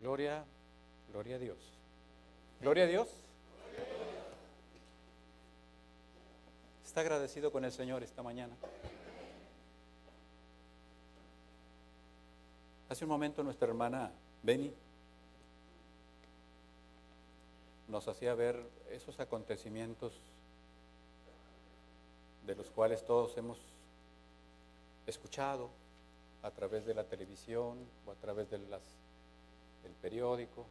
Gloria, gloria a Dios. Gloria a Dios. ¿Está agradecido con el Señor esta mañana? Hace un momento nuestra hermana Beni nos hacía ver esos acontecimientos de los cuales todos hemos escuchado a través de la televisión o a través del periódico.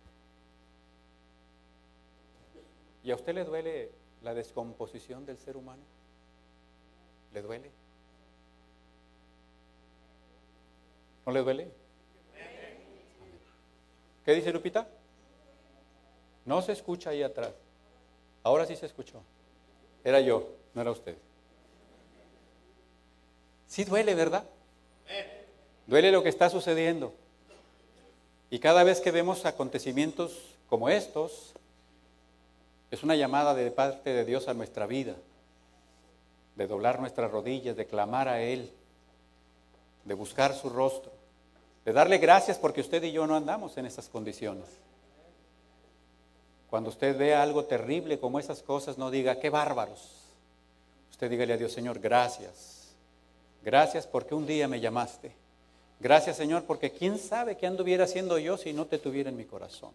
¿Y a usted le duele la descomposición del ser humano? ¿Le duele? ¿No le duele? ¿Qué dice Lupita? No se escucha ahí atrás. Ahora sí se escuchó. Era yo, no era usted. Sí duele, ¿verdad? Duele lo que está sucediendo. Y cada vez que vemos acontecimientos como estos, es una llamada de parte de Dios a nuestra vida, de doblar nuestras rodillas, de clamar a Él, de buscar su rostro, de darle gracias porque usted y yo no andamos en esas condiciones. Cuando usted vea algo terrible como esas cosas, no diga, qué bárbaros. Usted dígale a Dios, Señor, gracias. Gracias porque un día me llamaste. Gracias, Señor, porque quién sabe qué anduviera haciendo yo si no te tuviera en mi corazón.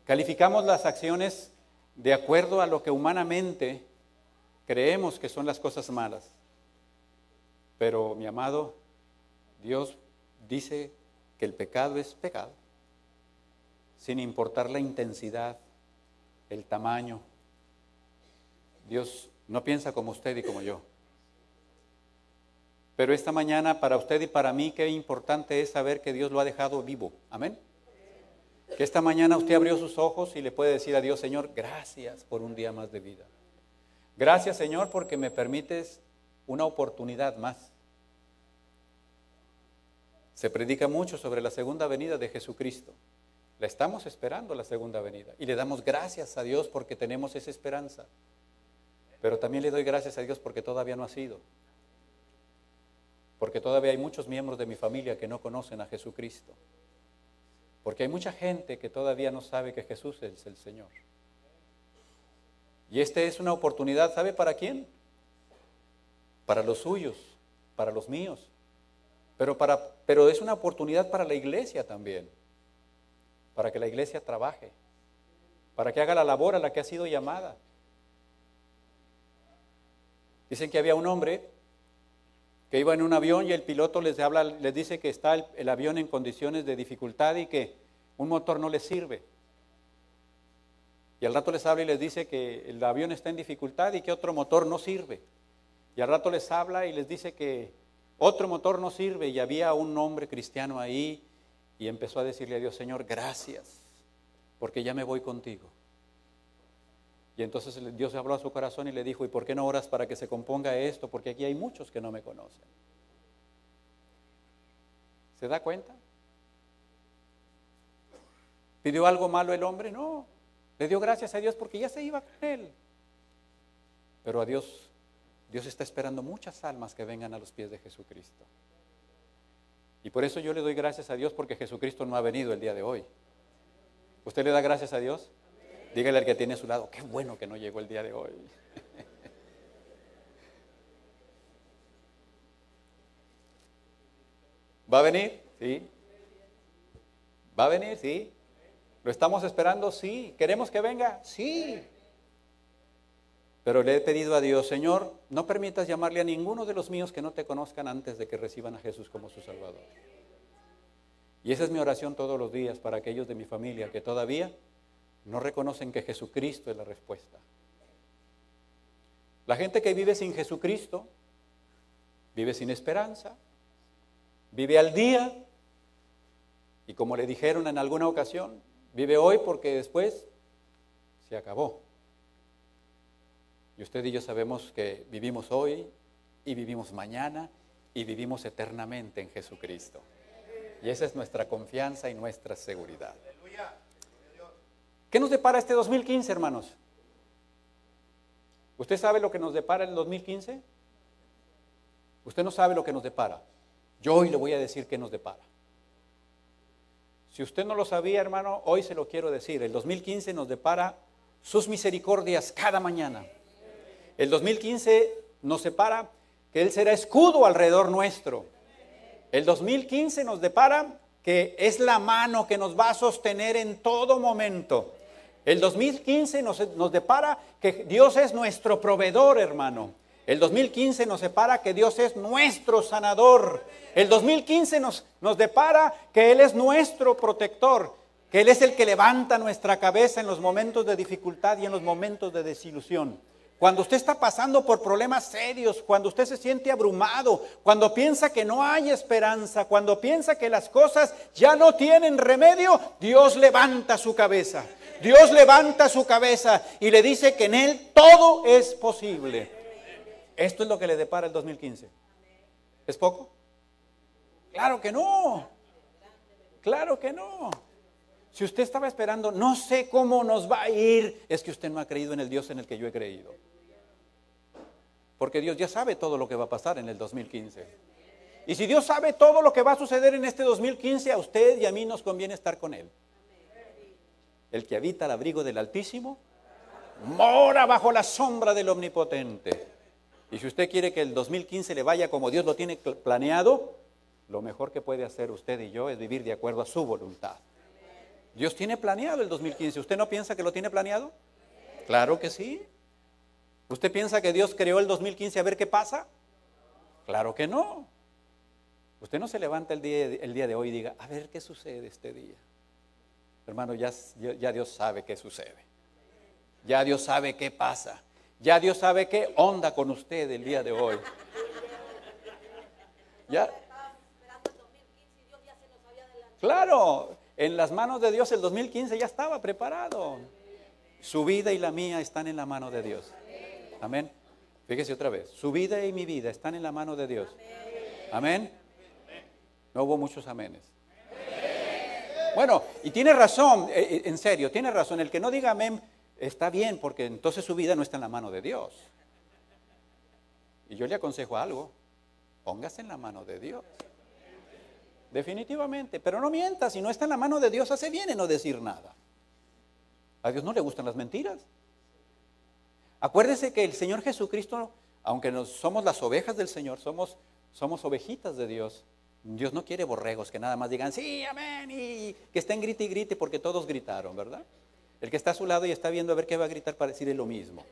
Calificamos las acciones de acuerdo a lo que humanamente creemos que son las cosas malas. Pero, mi amado, Dios dice que el pecado es pecado, sin importar la intensidad, el tamaño. Dios no piensa como usted y como yo. Pero esta mañana, para usted y para mí, qué importante es saber que Dios lo ha dejado vivo. Amén. Que esta mañana usted abrió sus ojos y le puede decir a Dios, Señor, gracias por un día más de vida. Gracias, Señor, porque me permites una oportunidad más. Se predica mucho sobre la segunda venida de Jesucristo. La estamos esperando, la segunda venida. Y le damos gracias a Dios porque tenemos esa esperanza. Pero también le doy gracias a Dios porque todavía no ha sido. Porque todavía hay muchos miembros de mi familia que no conocen a Jesucristo. Porque hay mucha gente que todavía no sabe que Jesús es el Señor. Y esta es una oportunidad, ¿sabe para quién? Para los suyos, para los míos. Pero es una oportunidad para la iglesia también. Para que la iglesia trabaje. Para que haga la labor a la que ha sido llamada. Dicen que había un hombre que iba en un avión y el piloto les dice que está el avión en condiciones de dificultad y que un motor no les sirve. Y al rato les habla y les dice que el avión está en dificultad y que otro motor no sirve. Y al rato les habla y les dice que otro motor no sirve. Y había un hombre cristiano ahí y empezó a decirle a Dios, Señor, gracias, porque ya me voy contigo. Y entonces Dios habló a su corazón y le dijo, ¿y por qué no oras para que se componga esto? Porque aquí hay muchos que no me conocen. ¿Se da cuenta? ¿Pidió algo malo el hombre? No. Le dio gracias a Dios porque ya se iba con él. Pero a Dios está esperando muchas almas que vengan a los pies de Jesucristo. Y por eso yo le doy gracias a Dios porque Jesucristo no ha venido el día de hoy. ¿Usted le da gracias a Dios? Dígale al que tiene a su lado, qué bueno que no llegó el día de hoy. ¿Va a venir? Sí. ¿Va a venir? Sí. ¿Lo estamos esperando? Sí. ¿Queremos que venga? Sí. Pero le he pedido a Dios, Señor, no permitas llamarle a ninguno de los míos que no te conozcan antes de que reciban a Jesús como su Salvador. Y esa es mi oración todos los días para aquellos de mi familia que todavía no reconocen que Jesucristo es la respuesta. La gente que vive sin Jesucristo, vive sin esperanza, vive al día, y como le dijeron en alguna ocasión, vive hoy porque después se acabó. Y usted y yo sabemos que vivimos hoy, y vivimos mañana, y vivimos eternamente en Jesucristo. Y esa es nuestra confianza y nuestra seguridad. ¿Qué nos depara este 2015, hermanos? ¿Usted sabe lo que nos depara el 2015? Usted no sabe lo que nos depara. Yo hoy le voy a decir qué nos depara. Si usted no lo sabía, hermano, hoy se lo quiero decir. El 2015 nos depara sus misericordias cada mañana. El 2015 nos separa que Él será escudo alrededor nuestro. El 2015 nos depara que es la mano que nos va a sostener en todo momento. El 2015 nos depara que Dios es nuestro proveedor, hermano. El 2015 nos separa que Dios es nuestro sanador. El 2015 nos depara que Él es nuestro protector, que Él es el que levanta nuestra cabeza en los momentos de dificultad y en los momentos de desilusión. Cuando usted está pasando por problemas serios, cuando usted se siente abrumado, cuando piensa que no hay esperanza, cuando piensa que las cosas ya no tienen remedio, Dios levanta su cabeza. Dios levanta su cabeza y le dice que en Él todo es posible. Esto es lo que le depara el 2015. ¿Es poco? Claro que no. Claro que no. Si usted estaba esperando, no sé cómo nos va a ir, es que usted no ha creído en el Dios en el que yo he creído. Porque Dios ya sabe todo lo que va a pasar en el 2015. Y si Dios sabe todo lo que va a suceder en este 2015, a usted y a mí nos conviene estar con Él. El que habita al abrigo del Altísimo, mora bajo la sombra del Omnipotente. Y si usted quiere que el 2015 le vaya como Dios lo tiene planeado, lo mejor que puede hacer usted y yo es vivir de acuerdo a su voluntad. Dios tiene planeado el 2015. ¿Usted no piensa que lo tiene planeado? Claro que sí. ¿Usted piensa que Dios creó el 2015 a ver qué pasa? Claro que no. Usted no se levanta el día de hoy y diga, a ver qué sucede este día. Hermano, ya Dios sabe qué sucede. Ya Dios sabe qué pasa. Ya Dios sabe qué onda con usted el día de hoy. Ya. Claro, en las manos de Dios el 2015 ya estaba preparado. Su vida y la mía están en la mano de Dios. Amén. Fíjese otra vez, su vida y mi vida están en la mano de Dios. Amén. No hubo muchos amenes. Bueno, y tiene razón, en serio, tiene razón. El que no diga amén está bien, porque entonces su vida no está en la mano de Dios. Y yo le aconsejo algo, póngase en la mano de Dios. Definitivamente, pero no mienta, si no está en la mano de Dios, hace bien en no decir nada. A Dios no le gustan las mentiras. Acuérdese que el Señor Jesucristo, aunque somos las ovejas del Señor, somos ovejitas de Dios. Dios no quiere borregos que nada más digan, sí, amén, y que estén grite y grite porque todos gritaron, ¿verdad? El que está a su lado y está viendo a ver qué va a gritar para decirle lo mismo.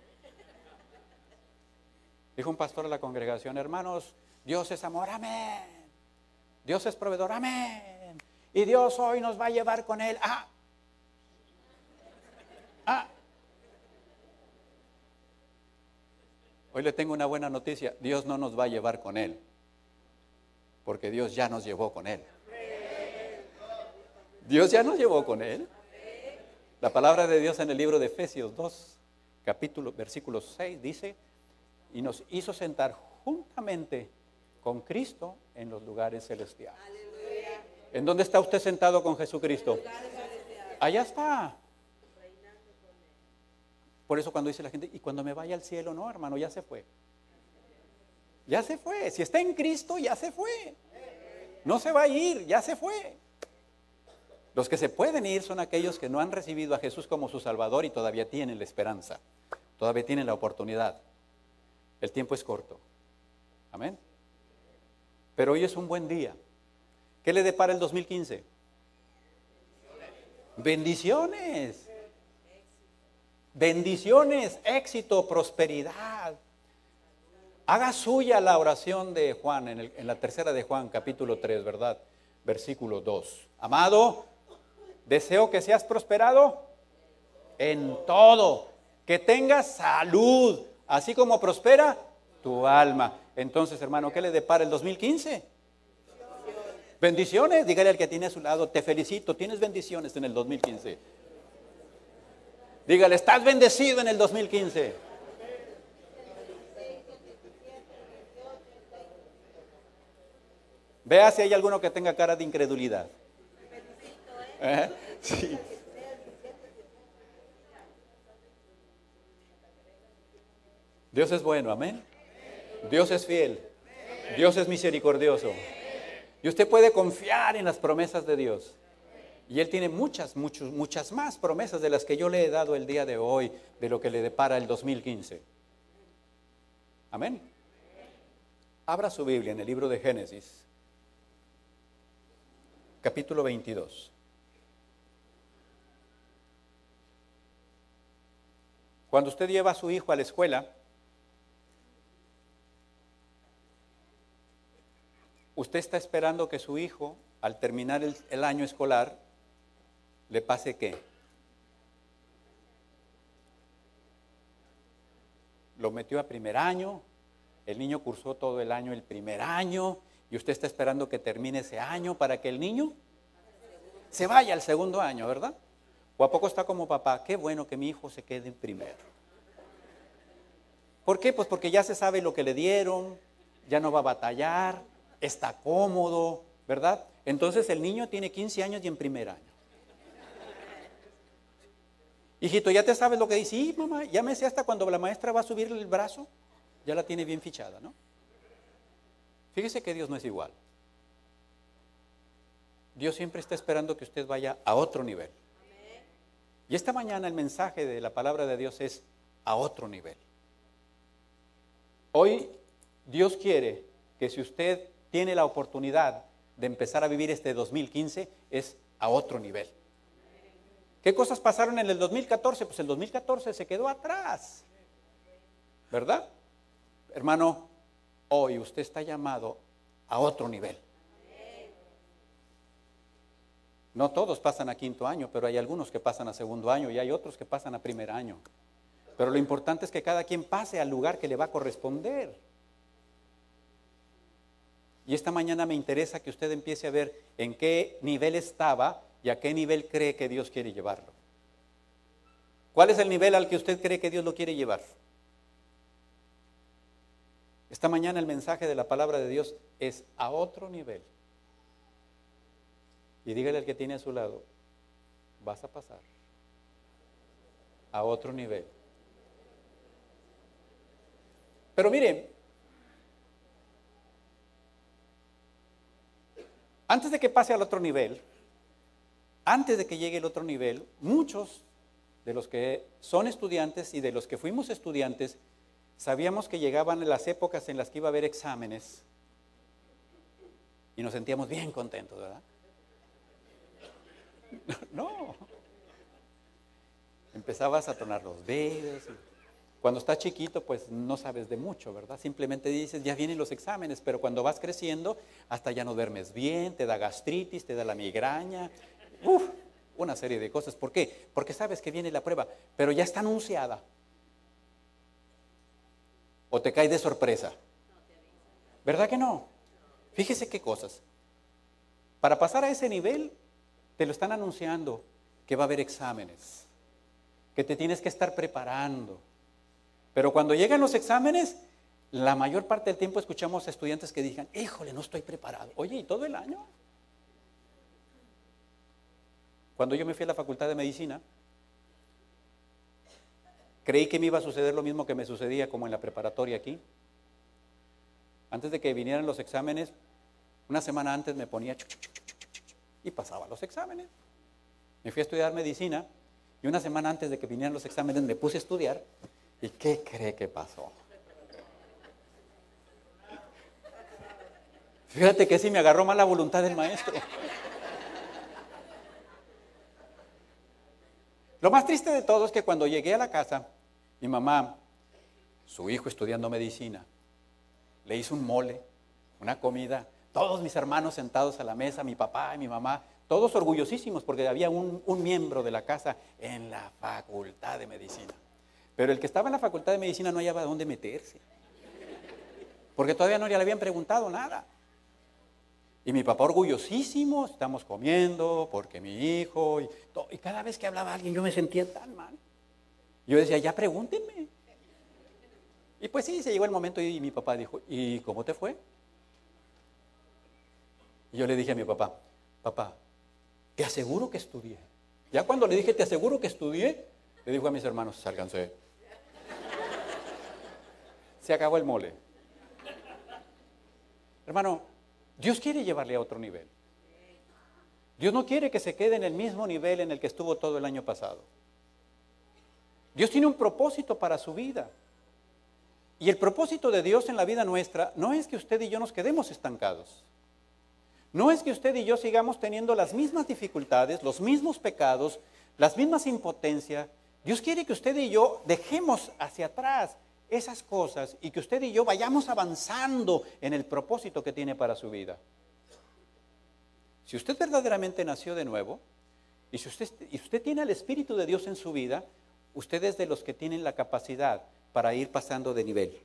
Dijo un pastor a la congregación, hermanos, Dios es amor, amén. Dios es proveedor, amén. Y Dios hoy nos va a llevar con Él. Hoy le tengo una buena noticia, Dios no nos va a llevar con Él, porque Dios ya nos llevó con Él. Dios ya nos llevó con Él. La palabra de Dios en el libro de Efesios 2, versículo 6 dice, y nos hizo sentar juntamente con Cristo en los lugares celestiales. ¿En dónde está usted sentado con Jesucristo? Allá está. Por eso cuando dice la gente, y cuando me vaya al cielo, no, hermano, ya se fue. Ya se fue. Si está en Cristo, ya se fue. No se va a ir, ya se fue. Los que se pueden ir son aquellos que no han recibido a Jesús como su Salvador y todavía tienen la esperanza. Todavía tienen la oportunidad. El tiempo es corto. Amén. Pero hoy es un buen día. ¿Qué le depara el 2015? Bendiciones. Bendiciones, éxito, prosperidad. Haga suya la oración de Juan, en la tercera de Juan, capítulo 3, ¿verdad? Versículo 2. Amado, deseo que seas prosperado en todo, que tengas salud, así como prospera tu alma. Entonces, hermano, ¿qué le depara el 2015? Bendiciones. Dígale al que tiene a su lado, te felicito, tienes bendiciones en el 2015. Dígale, estás bendecido en el 2015. Vea si hay alguno que tenga cara de incredulidad. Sí. Dios es bueno, amén. Dios es fiel. Dios es misericordioso. Y usted puede confiar en las promesas de Dios. Y Él tiene muchas más promesas de las que yo le he dado el día de hoy, de lo que le depara el 2015. Amén. Abra su Biblia en el libro de Génesis, capítulo 22. Cuando usted lleva a su hijo a la escuela, usted está esperando que su hijo, al terminar el año escolar, le pase ¿qué? Lo metió a primer año, el niño cursó todo el año el primer año, y usted está esperando que termine ese año para que el niño se vaya al segundo año, ¿verdad? ¿O a poco está como papá? Qué bueno que mi hijo se quede en primero. ¿Por qué? Pues porque ya se sabe lo que le dieron, ya no va a batallar, está cómodo, ¿verdad? Entonces el niño tiene 15 años y en primer año. Hijito, ¿ya te sabes lo que dice? Sí, mamá, ya me sé hasta cuando la maestra va a subir el brazo, ya la tiene bien fichada, ¿no? Fíjese que Dios no es igual. Dios siempre está esperando que usted vaya a otro nivel. Y esta mañana el mensaje de la palabra de Dios es a otro nivel. Hoy Dios quiere que si usted tiene la oportunidad de empezar a vivir este 2015, es a otro nivel. ¿Qué cosas pasaron en el 2014? Pues el 2014 se quedó atrás, ¿verdad? Hermano, hoy usted está llamado a otro nivel. No todos pasan a quinto año, pero hay algunos que pasan a segundo año y hay otros que pasan a primer año. Pero lo importante es que cada quien pase al lugar que le va a corresponder. Y esta mañana me interesa que usted empiece a ver en qué nivel estaba y a qué nivel cree que Dios quiere llevarlo. ¿Cuál es el nivel al que usted cree que Dios lo quiere llevar? Esta mañana el mensaje de la palabra de Dios es a otro nivel. Y dígale al que tiene a su lado, vas a pasar a otro nivel. Pero mire, antes de que pase al otro nivel, antes de que llegue el otro nivel, muchos de los que son estudiantes y de los que fuimos estudiantes, sabíamos que llegaban las épocas en las que iba a haber exámenes y nos sentíamos bien contentos, ¿verdad? No. Empezabas a tronar los dedos. Cuando estás chiquito, pues no sabes de mucho, ¿verdad? Simplemente dices, ya vienen los exámenes, pero cuando vas creciendo, hasta ya no duermes bien, te da gastritis, te da la migraña, una serie de cosas. ¿Por qué? Porque sabes que viene la prueba, pero ya está anunciada. O te cae de sorpresa. ¿Verdad que no? Fíjese qué cosas. Para pasar a ese nivel, te lo están anunciando que va a haber exámenes, que te tienes que estar preparando. Pero cuando llegan los exámenes, la mayor parte del tiempo escuchamos a estudiantes que digan, híjole, no estoy preparado. Oye, ¿y todo el año? Cuando yo me fui a la Facultad de Medicina, creí que me iba a suceder lo mismo que me sucedía como en la preparatoria aquí. Antes de que vinieran los exámenes, una semana antes me ponía y pasaba los exámenes. Me fui a estudiar medicina y una semana antes de que vinieran los exámenes me puse a estudiar. ¿Y qué cree que pasó? Fíjate que sí me agarró mala voluntad el maestro. Lo más triste de todo es que cuando llegué a la casa, mi mamá, su hijo estudiando medicina, le hizo un mole, una comida, todos mis hermanos sentados a la mesa, mi papá y mi mamá, todos orgullosísimos porque había un miembro de la casa en la Facultad de Medicina. Pero el que estaba en la Facultad de Medicina no hallaba dónde meterse, porque todavía no le habían preguntado nada. Y mi papá orgullosísimo, estamos comiendo, porque mi hijo, y cada vez que hablaba alguien yo me sentía tan mal. Yo decía, ya pregúntenme. Y pues sí, se llegó el momento y mi papá dijo, ¿y cómo te fue? Y yo le dije a mi papá, papá, te aseguro que estudié. Ya cuando le dije, te aseguro que estudié, le dijo a mis hermanos, sálganse. Se acabó el mole. Hermano, Dios quiere llevarle a otro nivel. Dios no quiere que se quede en el mismo nivel en el que estuvo todo el año pasado. Dios tiene un propósito para su vida. Y el propósito de Dios en la vida nuestra no es que usted y yo nos quedemos estancados. No es que usted y yo sigamos teniendo las mismas dificultades, los mismos pecados, las mismas impotencias. Dios quiere que usted y yo dejemos hacia atrás esas cosas y que usted y yo vayamos avanzando en el propósito que tiene para su vida. Si usted verdaderamente nació de nuevo y si usted tiene al Espíritu de Dios en su vida, usted es de los que tienen la capacidad para ir pasando de nivel.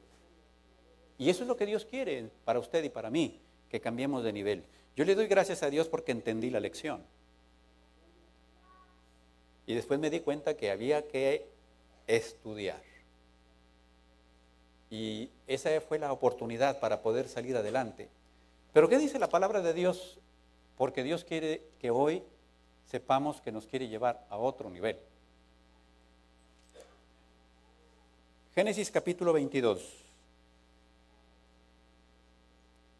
Y eso es lo que Dios quiere para usted y para mí, que cambiemos de nivel. Yo le doy gracias a Dios porque entendí la lección. Y después me di cuenta que había que estudiar. Y esa fue la oportunidad para poder salir adelante. Pero ¿qué dice la palabra de Dios? Porque Dios quiere que hoy sepamos que nos quiere llevar a otro nivel. Génesis capítulo 22.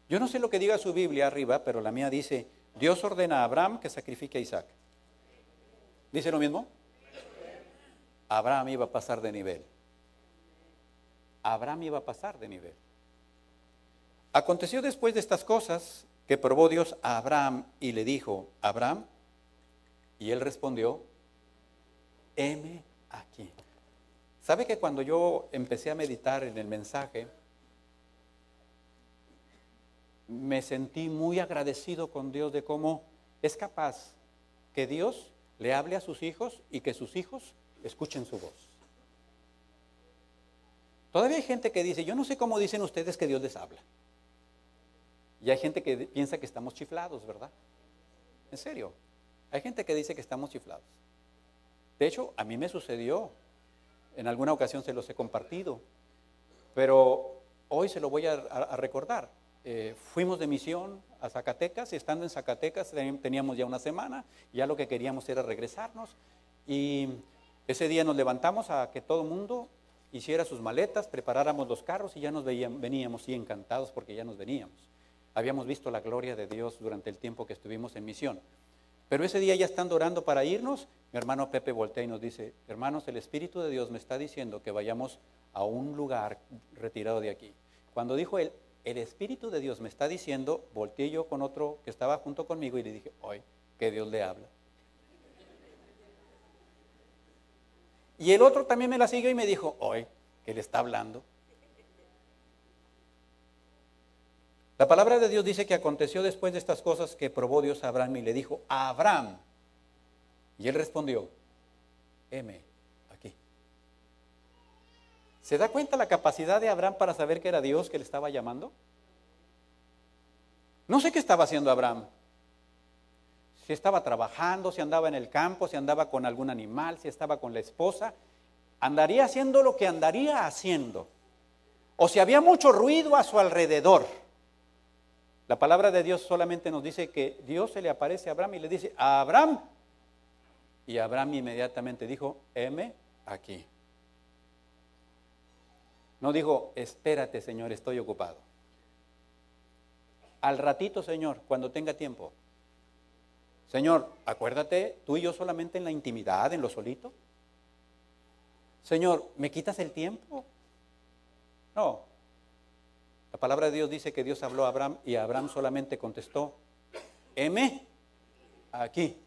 Yo no sé lo que diga su Biblia arriba, pero la mía dice, Dios ordena a Abraham que sacrifique a Isaac. ¿Dice lo mismo? Abraham iba a pasar de nivel. Abraham iba a pasar de nivel. Aconteció después de estas cosas que probó Dios a Abraham y le dijo, Abraham, y él respondió, heme aquí. ¿Sabe que cuando yo empecé a meditar en el mensaje, me sentí muy agradecido con Dios de cómo es capaz que Dios le hable a sus hijos y que sus hijos escuchen su voz? Todavía hay gente que dice, yo no sé cómo dicen ustedes que Dios les habla. Y hay gente que piensa que estamos chiflados, ¿verdad? En serio, hay gente que dice que estamos chiflados. De hecho, a mí me sucedió. En alguna ocasión se los he compartido, pero hoy se lo voy a recordar. Fuimos de misión a Zacatecas y estando en Zacatecas teníamos ya una semana, ya lo que queríamos era regresarnos y ese día nos levantamos a que todo el mundo hiciera sus maletas, preparáramos los carros y ya veníamos y encantados porque ya nos veníamos. Habíamos visto la gloria de Dios durante el tiempo que estuvimos en misión. Pero ese día ya estando orando para irnos, mi hermano Pepe voltea y nos dice, hermanos, el Espíritu de Dios me está diciendo que vayamos a un lugar retirado de aquí. Cuando dijo él, el Espíritu de Dios me está diciendo, volteé yo con otro que estaba junto conmigo y le dije, hoy, que Dios le habla. Y el otro también me la siguió y me dijo, hoy, que le está hablando. La palabra de Dios dice que aconteció después de estas cosas que probó Dios a Abraham y le dijo, a Abraham. Y él respondió, heme aquí. ¿Se da cuenta la capacidad de Abraham para saber que era Dios que le estaba llamando? No sé qué estaba haciendo Abraham. Si estaba trabajando, si andaba en el campo, si andaba con algún animal, si estaba con la esposa. Andaría haciendo lo que andaría haciendo. O si había mucho ruido a su alrededor. La palabra de Dios solamente nos dice que Dios se le aparece a Abraham y le dice, a Abraham. Y Abraham inmediatamente dijo, heme aquí. No dijo, espérate, Señor, estoy ocupado. Al ratito, Señor, cuando tenga tiempo. Señor, acuérdate, tú y yo solamente en la intimidad, en lo solito. Señor, ¿me quitas el tiempo? No. La palabra de Dios dice que Dios habló a Abraham y Abraham solamente contestó, heme aquí.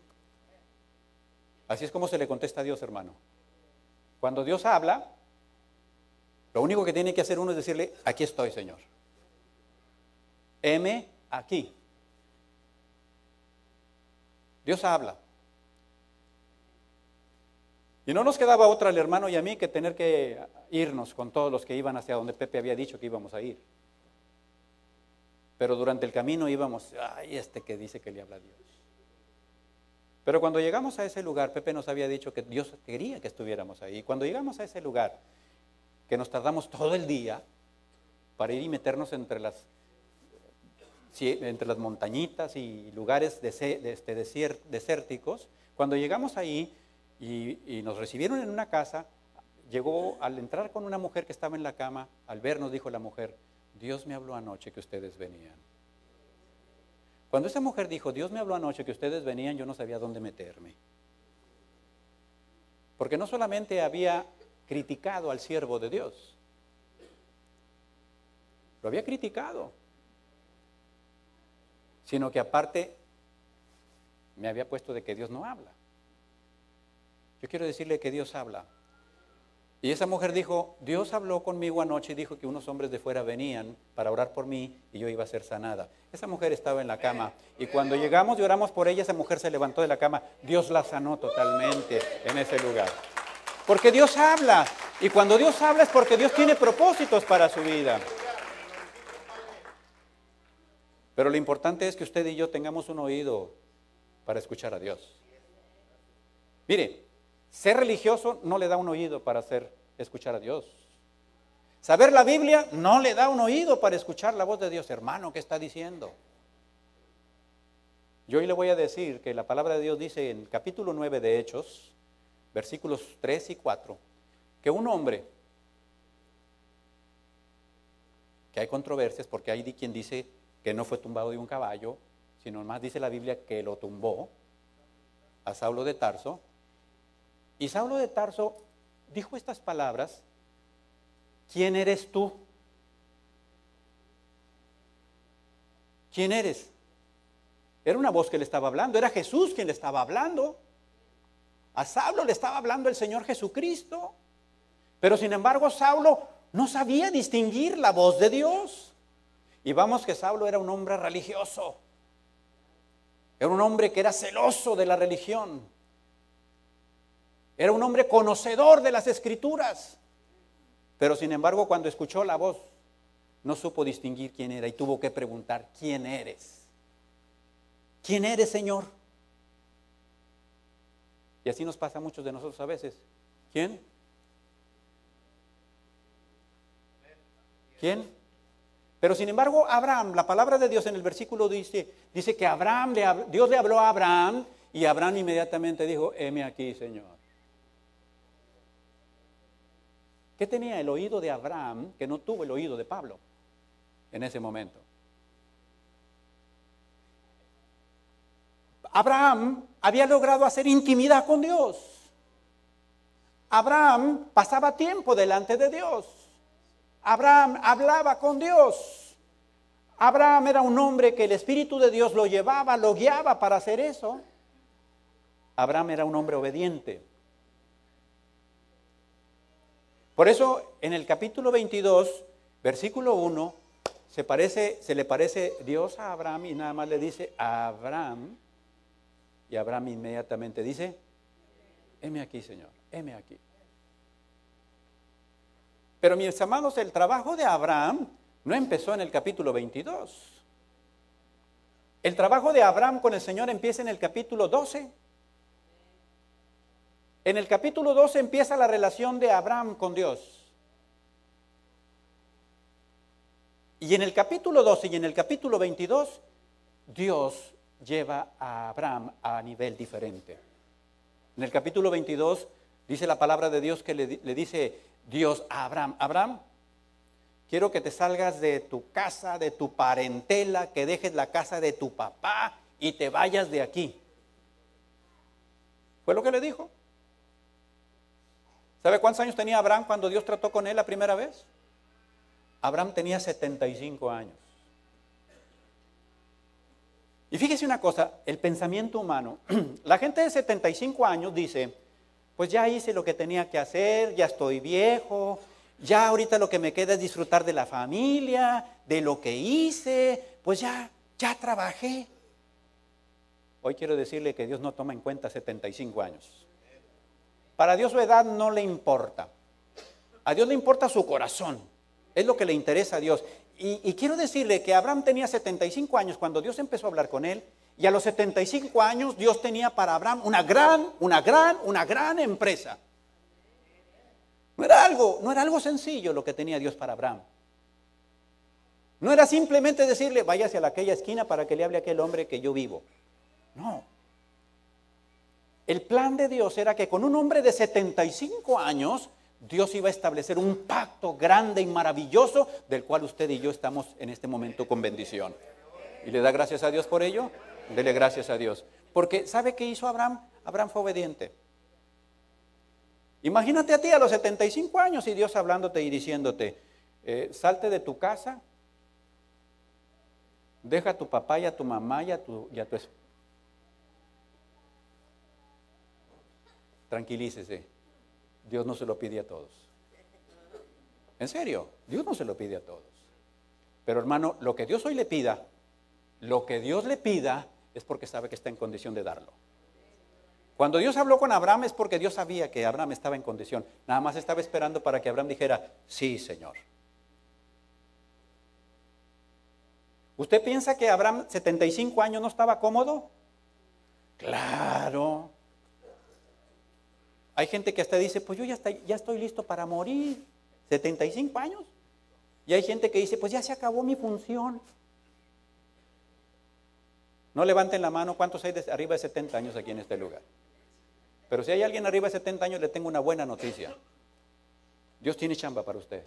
Así es como se le contesta a Dios, hermano. Cuando Dios habla, lo único que tiene que hacer uno es decirle, aquí estoy, Señor. Heme aquí. Dios habla. Y no nos quedaba otra al hermano y a mí que tener que irnos con todos los que iban hacia donde Pepe había dicho que íbamos a ir. Pero durante el camino íbamos, ay, que dice que le habla a Dios. Pero cuando llegamos a ese lugar, Pepe nos había dicho que Dios quería que estuviéramos ahí. Y cuando llegamos a ese lugar, que nos tardamos todo el día para ir y meternos entre las montañitas y lugares desérticos, cuando llegamos ahí y nos recibieron en una casa, llegó al entrar con una mujer que estaba en la cama, al vernos dijo la mujer, Dios me habló anoche que ustedes venían. Cuando esa mujer dijo, Dios me habló anoche que ustedes venían, yo no sabía dónde meterme. Porque no solamente había criticado al siervo de Dios, lo había criticado, sino que aparte me había puesto de que Dios no habla. Yo quiero decirle que Dios habla. Y esa mujer dijo, Dios habló conmigo anoche y dijo que unos hombres de fuera venían para orar por mí y yo iba a ser sanada. Esa mujer estaba en la cama y cuando llegamos y oramos por ella, esa mujer se levantó de la cama. Dios la sanó totalmente en ese lugar. Porque Dios habla. Y cuando Dios habla es porque Dios tiene propósitos para su vida. Pero lo importante es que usted y yo tengamos un oído para escuchar a Dios. Mire, ser religioso no le da un oído para escuchar a Dios. Saber la Biblia no le da un oído para escuchar la voz de Dios. Hermano, ¿qué está diciendo? Yo hoy le voy a decir que la palabra de Dios dice en capítulo 9 de Hechos, versículos 3 y 4, que un hombre, que hay controversias porque hay quien dice que no fue tumbado de un caballo, sino más dice la Biblia que lo tumbó a Saulo de Tarso. Y Saulo de Tarso dijo estas palabras, ¿quién eres tú? ¿Quién eres? Era una voz que le estaba hablando, era Jesús quien le estaba hablando. A Saulo le estaba hablando el Señor Jesucristo. Pero sin embargo Saulo no sabía distinguir la voz de Dios. Y vamos que Saulo era un hombre religioso. Era un hombre que era celoso de la religión. Era un hombre conocedor de las Escrituras. Pero sin embargo, cuando escuchó la voz, no supo distinguir quién era y tuvo que preguntar, ¿quién eres? ¿Quién eres, Señor? Y así nos pasa a muchos de nosotros a veces. ¿Quién? ¿Quién? Pero sin embargo, Abraham, la palabra de Dios en el versículo dice que Dios le habló a Abraham y Abraham inmediatamente dijo, heme aquí, Señor. ¿Qué tenía el oído de Abraham que no tuvo el oído de Pablo en ese momento? Abraham había logrado hacer intimidad con Dios. Abraham pasaba tiempo delante de Dios. Abraham hablaba con Dios. Abraham era un hombre que el Espíritu de Dios lo llevaba, lo guiaba para hacer eso. Abraham era un hombre obediente. Por eso en el capítulo 22, versículo 1, se le parece Dios a Abraham y nada más le dice a Abraham, y Abraham inmediatamente dice, heme aquí, Señor, heme aquí. Pero mis amados, el trabajo de Abraham no empezó en el capítulo 22. El trabajo de Abraham con el Señor empieza en el capítulo 12. En el capítulo 12 empieza la relación de Abraham con Dios. Y en el capítulo 12 y en el capítulo 22, Dios lleva a Abraham a nivel diferente. En el capítulo 22 dice la palabra de Dios que le dice Dios a Abraham, Abraham, quiero que te salgas de tu casa, de tu parentela, que dejes la casa de tu papá y te vayas de aquí. Fue lo que le dijo. ¿Sabe cuántos años tenía Abraham cuando Dios trató con él la primera vez? Abraham tenía 75 años. Y fíjese una cosa, el pensamiento humano, la gente de 75 años dice, pues ya hice lo que tenía que hacer, ya estoy viejo, ya ahorita lo que me queda es disfrutar de la familia, de lo que hice, pues ya trabajé. Hoy quiero decirle que Dios no toma en cuenta 75 años. Para Dios su edad no le importa. A Dios le importa su corazón. Es lo que le interesa a Dios. Y quiero decirle que Abraham tenía 75 años cuando Dios empezó a hablar con él. Y a los 75 años Dios tenía para Abraham una gran empresa. No era algo sencillo lo que tenía Dios para Abraham. No era simplemente decirle, váyase a aquella esquina para que le hable a aquel hombre que yo vivo. No. El plan de Dios era que con un hombre de 75 años, Dios iba a establecer un pacto grande y maravilloso, del cual usted y yo estamos en este momento con bendición. ¿Y le da gracias a Dios por ello? Dele gracias a Dios. Porque ¿sabe qué hizo Abraham? Abraham fue obediente. Imagínate a ti a los 75 años y Dios hablándote y diciéndote, salte de tu casa, deja a tu papá y a tu mamá y a tu esposa. Tranquilícese, Dios no se lo pide a todos. En serio, Dios no se lo pide a todos. Pero hermano, lo que Dios hoy le pida, lo que Dios le pida es porque sabe que está en condición de darlo. Cuando Dios habló con Abraham es porque Dios sabía que Abraham estaba en condición. Nada más estaba esperando para que Abraham dijera, sí, Señor. ¿Usted piensa que Abraham, 75 años, no estaba cómodo? Claro. Hay gente que hasta dice, pues yo ya estoy listo para morir. 75 años. Y hay gente que dice, pues ya se acabó mi función. No levanten la mano, ¿cuántos hay arriba de 70 años aquí en este lugar? Pero si hay alguien arriba de 70 años, le tengo una buena noticia. Dios tiene chamba para usted.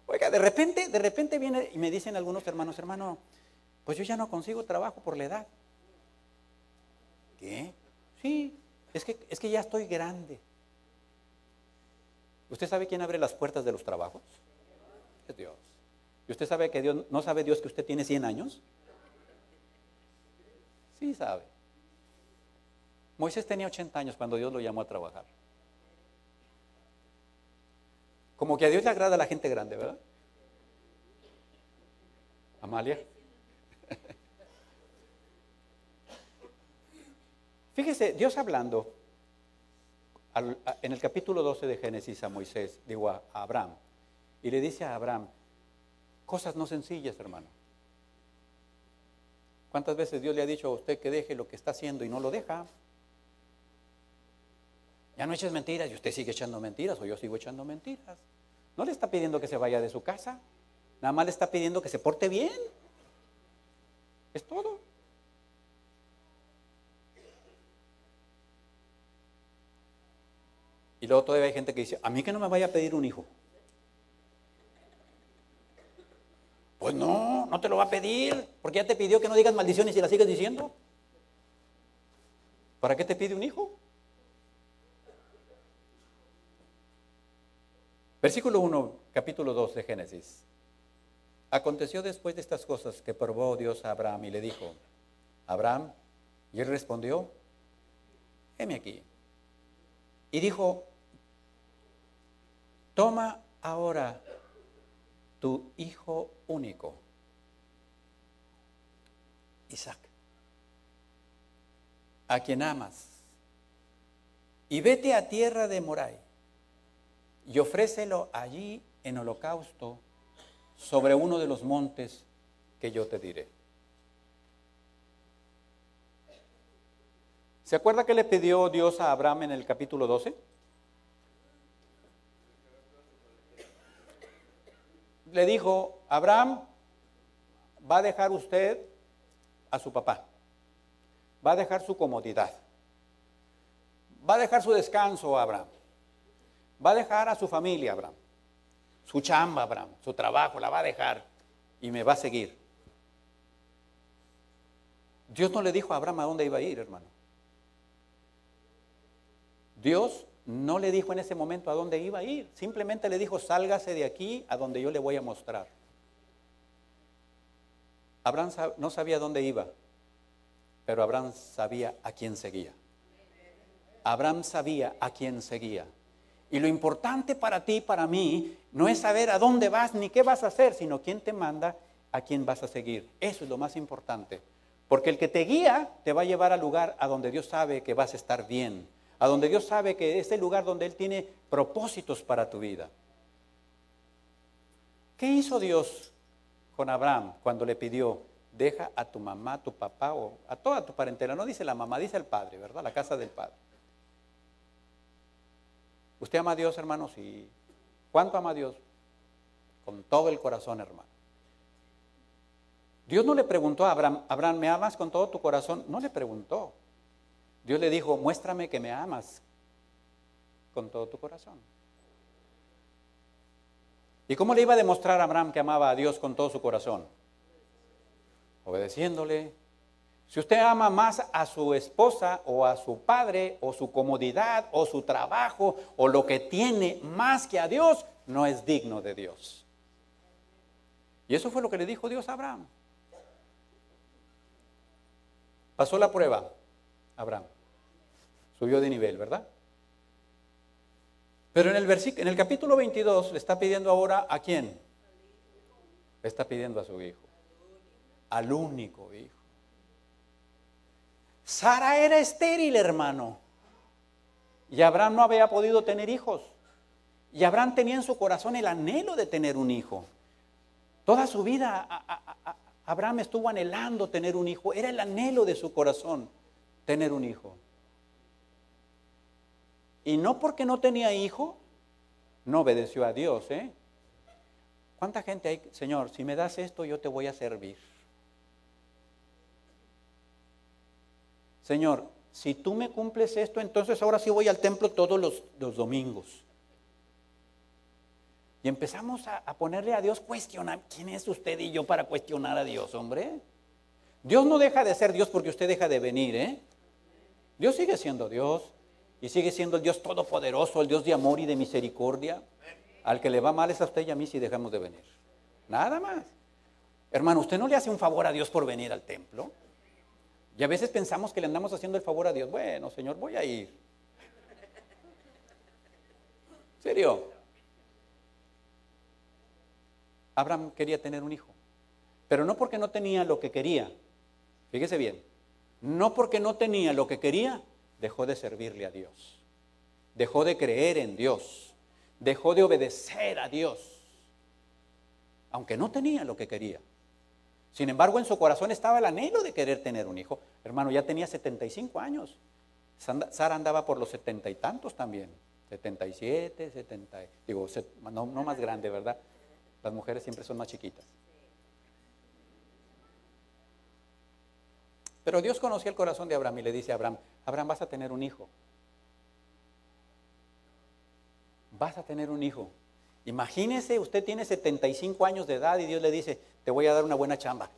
Oiga, de repente viene y me dicen algunos hermanos, hermano, pues yo ya no consigo trabajo por la edad. ¿Qué? Sí, es que ya estoy grande. ¿Usted sabe quién abre las puertas de los trabajos? Es Dios. ¿Y usted sabe que Dios, no sabe Dios que usted tiene 100 años? Sí sabe. Moisés tenía 80 años cuando Dios lo llamó a trabajar. Como que a Dios le agrada a la gente grande, ¿verdad? Amalia. Fíjese, Dios hablando en el capítulo 12 de Génesis a Moisés, digo a Abraham, y le dice a Abraham, cosas no sencillas, hermano. ¿Cuántas veces Dios le ha dicho a usted que deje lo que está haciendo y no lo deja? Ya no eches mentiras y usted sigue echando mentiras o yo sigo echando mentiras. No le está pidiendo que se vaya de su casa, nada más le está pidiendo que se porte bien. Es todo. Y luego todavía hay gente que dice, a mí que no me vaya a pedir un hijo. Pues no te lo va a pedir, porque ya te pidió que no digas maldiciones y las sigues diciendo. ¿Para qué te pide un hijo? Versículo 1, capítulo 2 de Génesis. Aconteció después de estas cosas que probó Dios a Abraham y le dijo, Abraham, y él respondió, heme aquí. Y dijo, toma ahora tu hijo único, Isaac, a quien amas, y vete a tierra de Morai, y ofrécelo allí en holocausto sobre uno de los montes que yo te diré. ¿Se acuerda que le pidió Dios a Abraham en el capítulo 12? Le dijo, Abraham, va a dejar usted a su papá, va a dejar su comodidad, va a dejar su descanso, Abraham, va a dejar a su familia, Abraham, su chamba, Abraham, su trabajo, la va a dejar y me va a seguir. Dios no le dijo a Abraham a dónde iba a ir, hermano. Dios no le dijo en ese momento a dónde iba a ir, simplemente le dijo, sálgase de aquí a donde yo le voy a mostrar. Abraham no sabía dónde iba, pero Abraham sabía a quién seguía. Abraham sabía a quién seguía. Y lo importante para ti, para mí, no es saber a dónde vas ni qué vas a hacer, sino quién te manda, a quién vas a seguir. Eso es lo más importante. Porque el que te guía te va a llevar al lugar a donde Dios sabe que vas a estar bien, a donde Dios sabe que es el lugar donde Él tiene propósitos para tu vida. ¿Qué hizo Dios con Abraham cuando le pidió, deja a tu mamá, a tu papá o a toda tu parentela? No dice la mamá, dice el padre, ¿verdad? La casa del padre. ¿Usted ama a Dios, hermano? Sí. ¿Cuánto ama a Dios? Con todo el corazón, hermano. Dios no le preguntó a Abraham, Abraham, ¿me amas con todo tu corazón? No le preguntó. Dios le dijo, muéstrame que me amas con todo tu corazón. ¿Y cómo le iba a demostrar a Abraham que amaba a Dios con todo su corazón? obedeciéndole. Si usted ama más a su esposa o a su padre o su comodidad o su trabajo o lo que tiene más que a Dios, no es digno de Dios. Y eso fue lo que le dijo Dios a Abraham. Pasó la prueba, Abraham. Subió de nivel, ¿verdad? Pero en el capítulo 22 le está pidiendo ahora ¿a quién? Le está pidiendo a su hijo. Al único hijo. Sara era estéril, hermano. Y Abraham no había podido tener hijos. Y Abraham tenía en su corazón el anhelo de tener un hijo. Toda su vida Abraham estuvo anhelando tener un hijo. Era el anhelo de su corazón tener un hijo. Y no porque no tenía hijo, no obedeció a Dios, ¿eh? ¿Cuánta gente hay? Señor, si me das esto, yo te voy a servir. Señor, si tú me cumples esto, entonces ahora sí voy al templo todos los domingos. Y empezamos a ponerle a Dios cuestionar. ¿Quién es usted y yo para cuestionar a Dios, hombre? Dios no deja de ser Dios porque usted deja de venir, ¿eh? Dios sigue siendo Dios y sigue siendo el Dios todopoderoso, el Dios de amor y de misericordia. Al que le va mal es a usted y a mí si dejamos de venir. Nada más. Hermano, ¿usted no le hace un favor a Dios por venir al templo? Y a veces pensamos que le andamos haciendo el favor a Dios. Bueno, Señor, voy a ir. ¿En serio? Abraham quería tener un hijo, pero no porque no tenía lo que quería. Fíjese bien, no porque no tenía lo que quería, dejó de servirle a Dios. Dejó de creer en Dios. Dejó de obedecer a Dios. Aunque no tenía lo que quería. Sin embargo, en su corazón estaba el anhelo de querer tener un hijo. Hermano, ya tenía 75 años. Sara andaba por los 70 y tantos también. 77, 70, digo, no más grande, ¿verdad? Las mujeres siempre son más chiquitas. Pero Dios conocía el corazón de Abraham y le dice a Abraham, Abraham, vas a tener un hijo. Vas a tener un hijo. Imagínese, usted tiene 75 años de edad y Dios le dice, te voy a dar una buena chamba.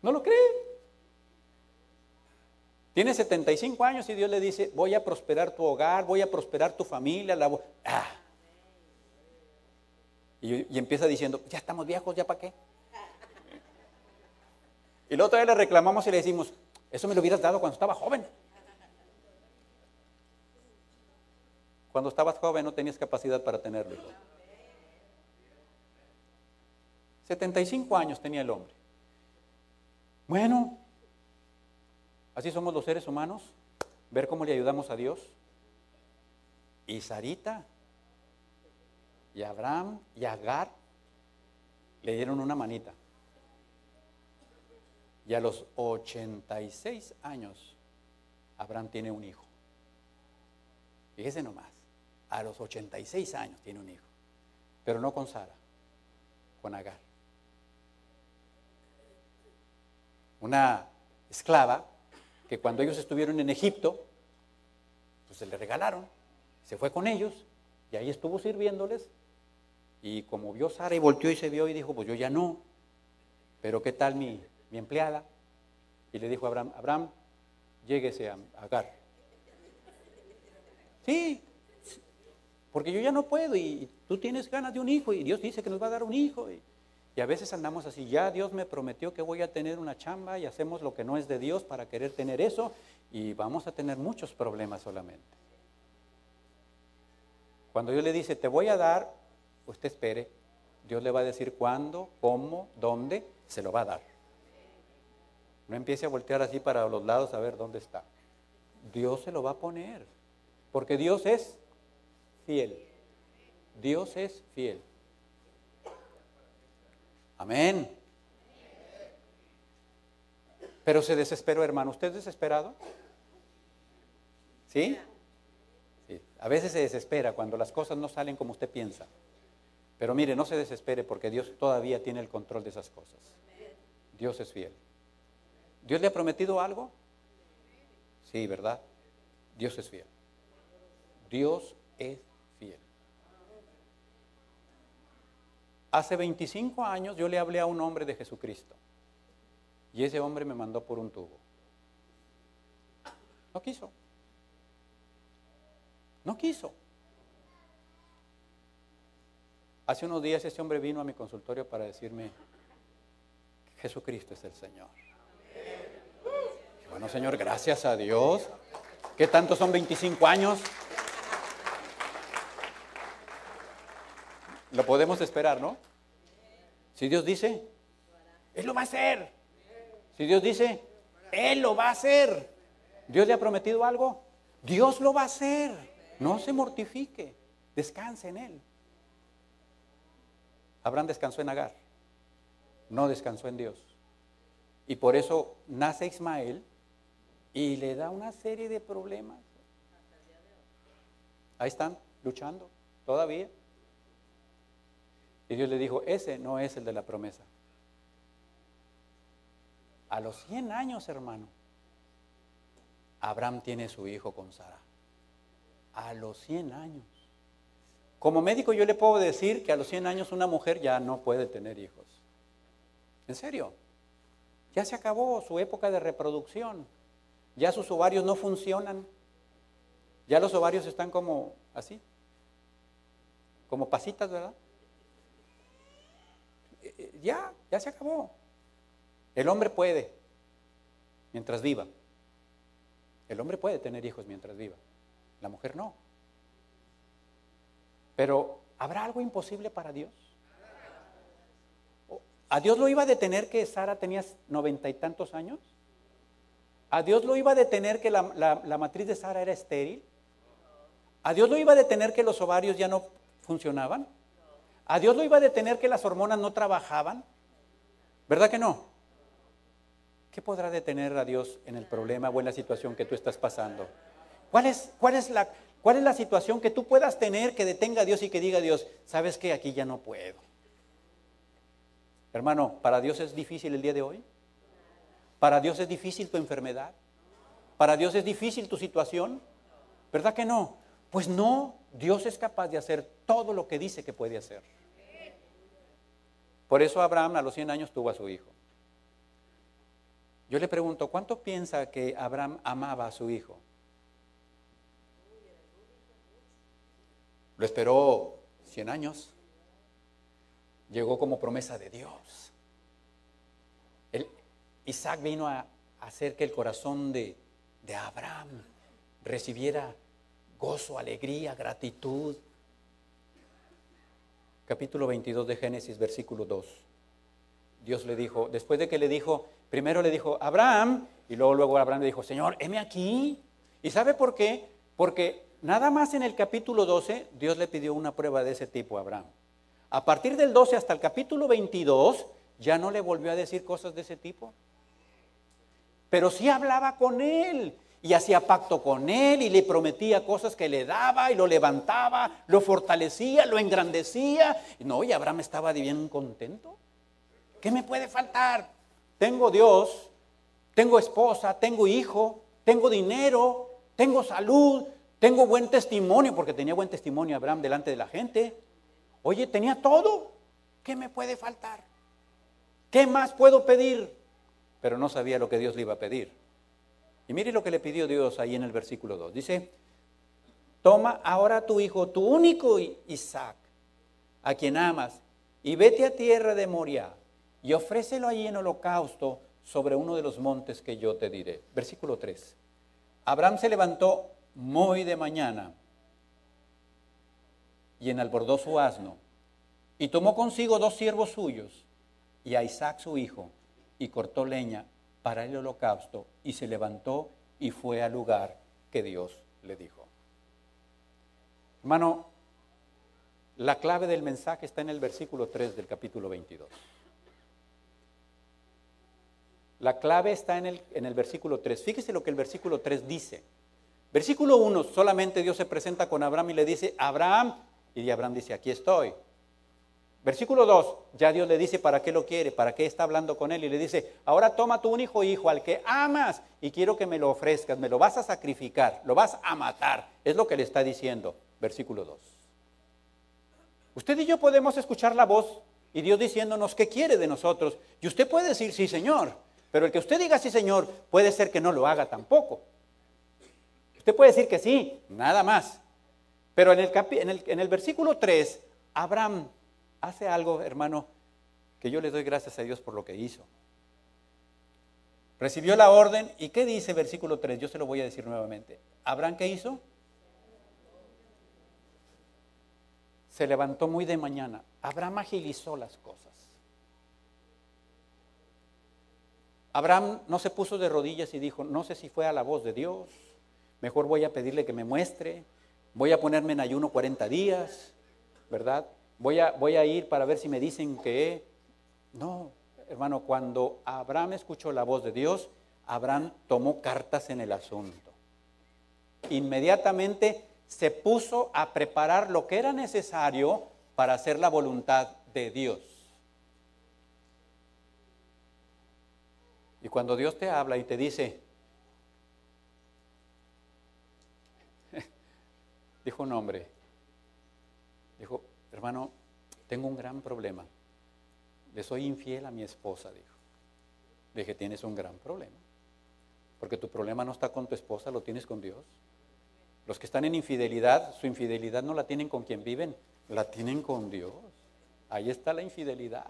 ¿No lo cree? Tiene 75 años y Dios le dice, voy a prosperar tu hogar, voy a prosperar tu familia. Y empieza diciendo, ya estamos viejos, ¿ya para qué? Y luego todavía le reclamamos y le decimos, eso me lo hubieras dado cuando estaba joven. Cuando estabas joven no tenías capacidad para tenerlo. 75 años tenía el hombre. Bueno, así somos los seres humanos, ver cómo le ayudamos a Dios. Y Sarita, y Abraham, y Agar, le dieron una manita. Y a los 86 años, Abraham tiene un hijo. Fíjese nomás, a los 86 años tiene un hijo. Pero no con Sara, con Agar. Una esclava que cuando ellos estuvieron en Egipto, pues se le regalaron, se fue con ellos y ahí estuvo sirviéndoles. Y como vio Sara y volteó y se vio y dijo, pues yo ya no, pero ¿qué tal mi empleada? Y le dijo a Abraham, Abraham, lléguese a Agar. Sí, porque yo ya no puedo y tú tienes ganas de un hijo y Dios dice que nos va a dar un hijo. Y a veces andamos así, ya Dios me prometió que voy a tener una chamba y hacemos lo que no es de Dios para querer tener eso y vamos a tener muchos problemas solamente. Cuando Dios le dice, te voy a dar, usted espere, Dios le va a decir cuándo, cómo, dónde, se lo va a dar. No empiece a voltear así para los lados a ver dónde está. Dios se lo va a poner, porque Dios es fiel. Dios es fiel. Amén. Pero se desesperó, hermano. ¿Usted es desesperado? ¿Sí? Sí. A veces se desespera cuando las cosas no salen como usted piensa. Pero mire, no se desespere porque Dios todavía tiene el control de esas cosas. Dios es fiel. ¿Dios le ha prometido algo? Sí, ¿verdad? Dios es fiel. Dios es fiel. Hace 25 años yo le hablé a un hombre de Jesucristo y ese hombre me mandó por un tubo. No quiso. No quiso. Hace unos días ese hombre vino a mi consultorio para decirme, Jesucristo es el Señor. Y bueno, Señor, gracias a Dios. ¿Qué tanto son 25 años? Lo podemos esperar, ¿no? Si Dios dice, Él lo va a hacer. Si Dios dice, Él lo va a hacer. ¿Dios le ha prometido algo? Dios lo va a hacer. No se mortifique. Descanse en Él. Abraham descansó en Agar. No descansó en Dios. Y por eso nace Ismael y le da una serie de problemas. Ahí están, luchando, todavía. Y Dios le dijo, ese no es el de la promesa. A los 100 años, hermano, Abraham tiene su hijo con Sara. A los 100 años. Como médico yo le puedo decir que a los 100 años una mujer ya no puede tener hijos. ¿En serio? Ya se acabó su época de reproducción. Ya sus ovarios no funcionan. Ya los ovarios están como así. Como pasitas, ¿verdad? Ya se acabó. El hombre puede, mientras viva. El hombre puede tener hijos mientras viva. La mujer no. Pero, ¿habrá algo imposible para Dios? ¿A Dios lo iba a detener que Sara tenía 90 y tantos años? ¿A Dios lo iba a detener que la matriz de Sara era estéril? ¿A Dios lo iba a detener que los ovarios ya no funcionaban? ¿A Dios lo iba a detener que las hormonas no trabajaban? ¿Verdad que no? ¿Qué podrá detener a Dios en el problema o en la situación que tú estás pasando? ¿Cuál es la situación que tú puedas tener que detenga a Dios y que diga a Dios, ¿sabes qué? Aquí ya no puedo. Hermano, ¿para Dios es difícil el día de hoy? ¿Para Dios es difícil tu enfermedad? ¿Para Dios es difícil tu situación? ¿Verdad que no? Pues no, Dios es capaz de hacer todo lo que dice que puede hacer. Por eso Abraham a los 100 años tuvo a su hijo. Yo le pregunto, ¿cuánto piensa que Abraham amaba a su hijo? Lo esperó 100 años. Llegó como promesa de Dios. Isaac vino a hacer que el corazón de Abraham recibiera gozo, alegría, gratitud. Capítulo 22 de Génesis, versículo 2. Dios le dijo, después de que le dijo, primero le dijo, Abraham, y luego Abraham le dijo, Señor, heme aquí. ¿Y sabe por qué? Porque nada más en el capítulo 12, Dios le pidió una prueba de ese tipo a Abraham. A partir del 12 hasta el capítulo 22, ya no le volvió a decir cosas de ese tipo. Pero sí hablaba con él, y hacía pacto con él, y le prometía cosas que le daba, y lo levantaba, lo fortalecía, lo engrandecía. No, y Abraham estaba bien contento. ¿Qué me puede faltar? Tengo Dios, tengo esposa, tengo hijo, tengo dinero, tengo salud, tengo buen testimonio, porque tenía buen testimonio Abraham delante de la gente. Oye, tenía todo. ¿Qué me puede faltar? ¿Qué más puedo pedir? Pero no sabía lo que Dios le iba a pedir. Y mire lo que le pidió Dios ahí en el versículo 2. Dice, toma ahora a tu hijo, tu único Isaac, a quien amas, y vete a tierra de Moriah, y ofrécelo allí en holocausto sobre uno de los montes que yo te diré. Versículo 3. Abraham se levantó muy de mañana y enalbordó su asno, y tomó consigo 2 siervos suyos, y a Isaac su hijo, y cortó leña para el holocausto, y se levantó y fue al lugar que Dios le dijo. Hermano, la clave del mensaje está en el versículo 3 del capítulo 22. La clave está en el versículo 3. Fíjese lo que el versículo 3 dice. Versículo 1, solamente Dios se presenta con Abraham y le dice, Abraham, y Abraham dice, aquí estoy. Versículo 2, ya Dios le dice para qué lo quiere, para qué está hablando con él, y le dice, ahora toma tu único hijo al que amas, y quiero que me lo ofrezcas, me lo vas a sacrificar, lo vas a matar. Es lo que le está diciendo, versículo 2. Usted y yo podemos escuchar la voz Y Dios diciéndonos qué quiere de nosotros. Y usted puede decir sí, Señor. Pero el que usted diga sí, Señor, puede ser que no lo haga tampoco. Usted puede decir que sí, nada más. Pero en el versículo 3, Abraham hace algo, hermano, que yo le doy gracias a Dios por lo que hizo. Recibió la orden, ¿y qué dice versículo 3? Yo se lo voy a decir nuevamente. ¿Abraham qué hizo? Se levantó muy de mañana. Abraham agilizó las cosas. Abraham no se puso de rodillas y dijo, no sé si fue a la voz de Dios, mejor voy a pedirle que me muestre, voy a ponerme en ayuno 40 días, ¿verdad? Voy a ir para ver si me dicen que... No, hermano, cuando Abraham escuchó la voz de Dios, Abraham tomó cartas en el asunto. Inmediatamente se puso a preparar lo que era necesario para hacer la voluntad de Dios. Y cuando Dios te habla y te dice, dijo un hombre, dijo, hermano, tengo un gran problema. Le soy infiel a mi esposa, dijo. Le dije, tienes un gran problema. Porque tu problema no está con tu esposa, lo tienes con Dios. Los que están en infidelidad, su infidelidad no la tienen con quien viven, la tienen con Dios. Ahí está la infidelidad.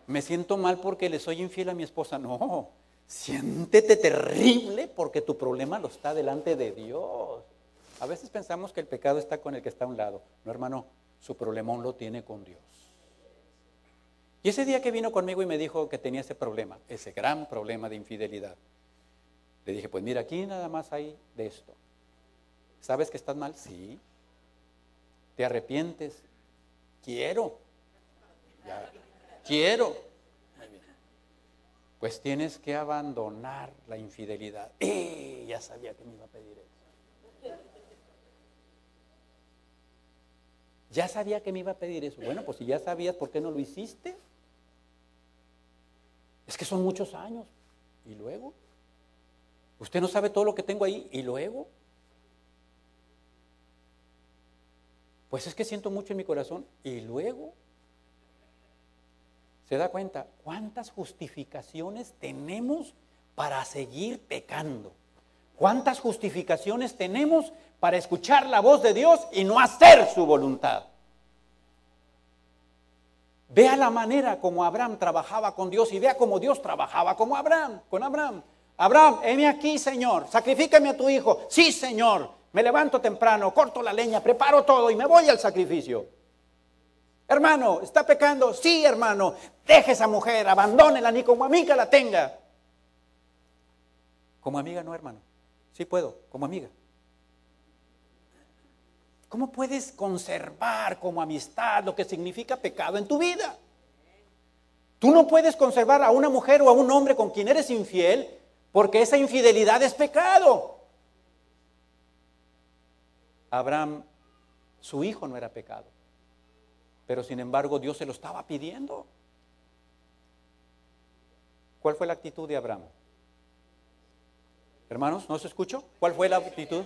Me siento mal porque le soy infiel a mi esposa. No, siéntete terrible porque tu problema lo está delante de Dios. A veces pensamos que el pecado está con el que está a un lado. No, hermano, su problemón lo tiene con Dios. Y ese día que vino conmigo y me dijo que tenía ese problema, ese gran problema de infidelidad, le dije, pues mira, aquí nada más hay de esto. ¿Sabes que estás mal? Sí. ¿Te arrepientes? Quiero. Ya. Quiero. Muy bien. Pues tienes que abandonar la infidelidad. Ya sabía que me iba a pedir eso. Ya sabía que me iba a pedir eso. Bueno, pues si ya sabías, ¿por qué no lo hiciste? Es que son muchos años. ¿Y luego? Usted no sabe todo lo que tengo ahí. ¿Y luego? Pues es que siento mucho en mi corazón. ¿Y luego? ¿Se da cuenta cuántas justificaciones tenemos para seguir pecando? ¿Cuántas justificaciones tenemos para escuchar la voz de Dios y no hacer su voluntad? Vea la manera como Abraham trabajaba con Dios y vea cómo Dios trabajaba con Abraham. Abraham, heme aquí, Señor, sacrifícame a tu hijo. Sí, Señor, me levanto temprano, corto la leña, preparo todo y me voy al sacrificio. Hermano, ¿está pecando? Sí, hermano, deje esa mujer, abandónela, ni como amiga la tenga. Como amiga no, hermano. Sí puedo, como amiga. ¿Cómo puedes conservar como amistad lo que significa pecado en tu vida? Tú no puedes conservar a una mujer o a un hombre con quien eres infiel porque esa infidelidad es pecado. Abraham, su hijo no era pecado, pero sin embargo Dios se lo estaba pidiendo. ¿Cuál fue la actitud de Abraham? Hermanos, ¿no se escuchó? ¿Cuál fue la actitud?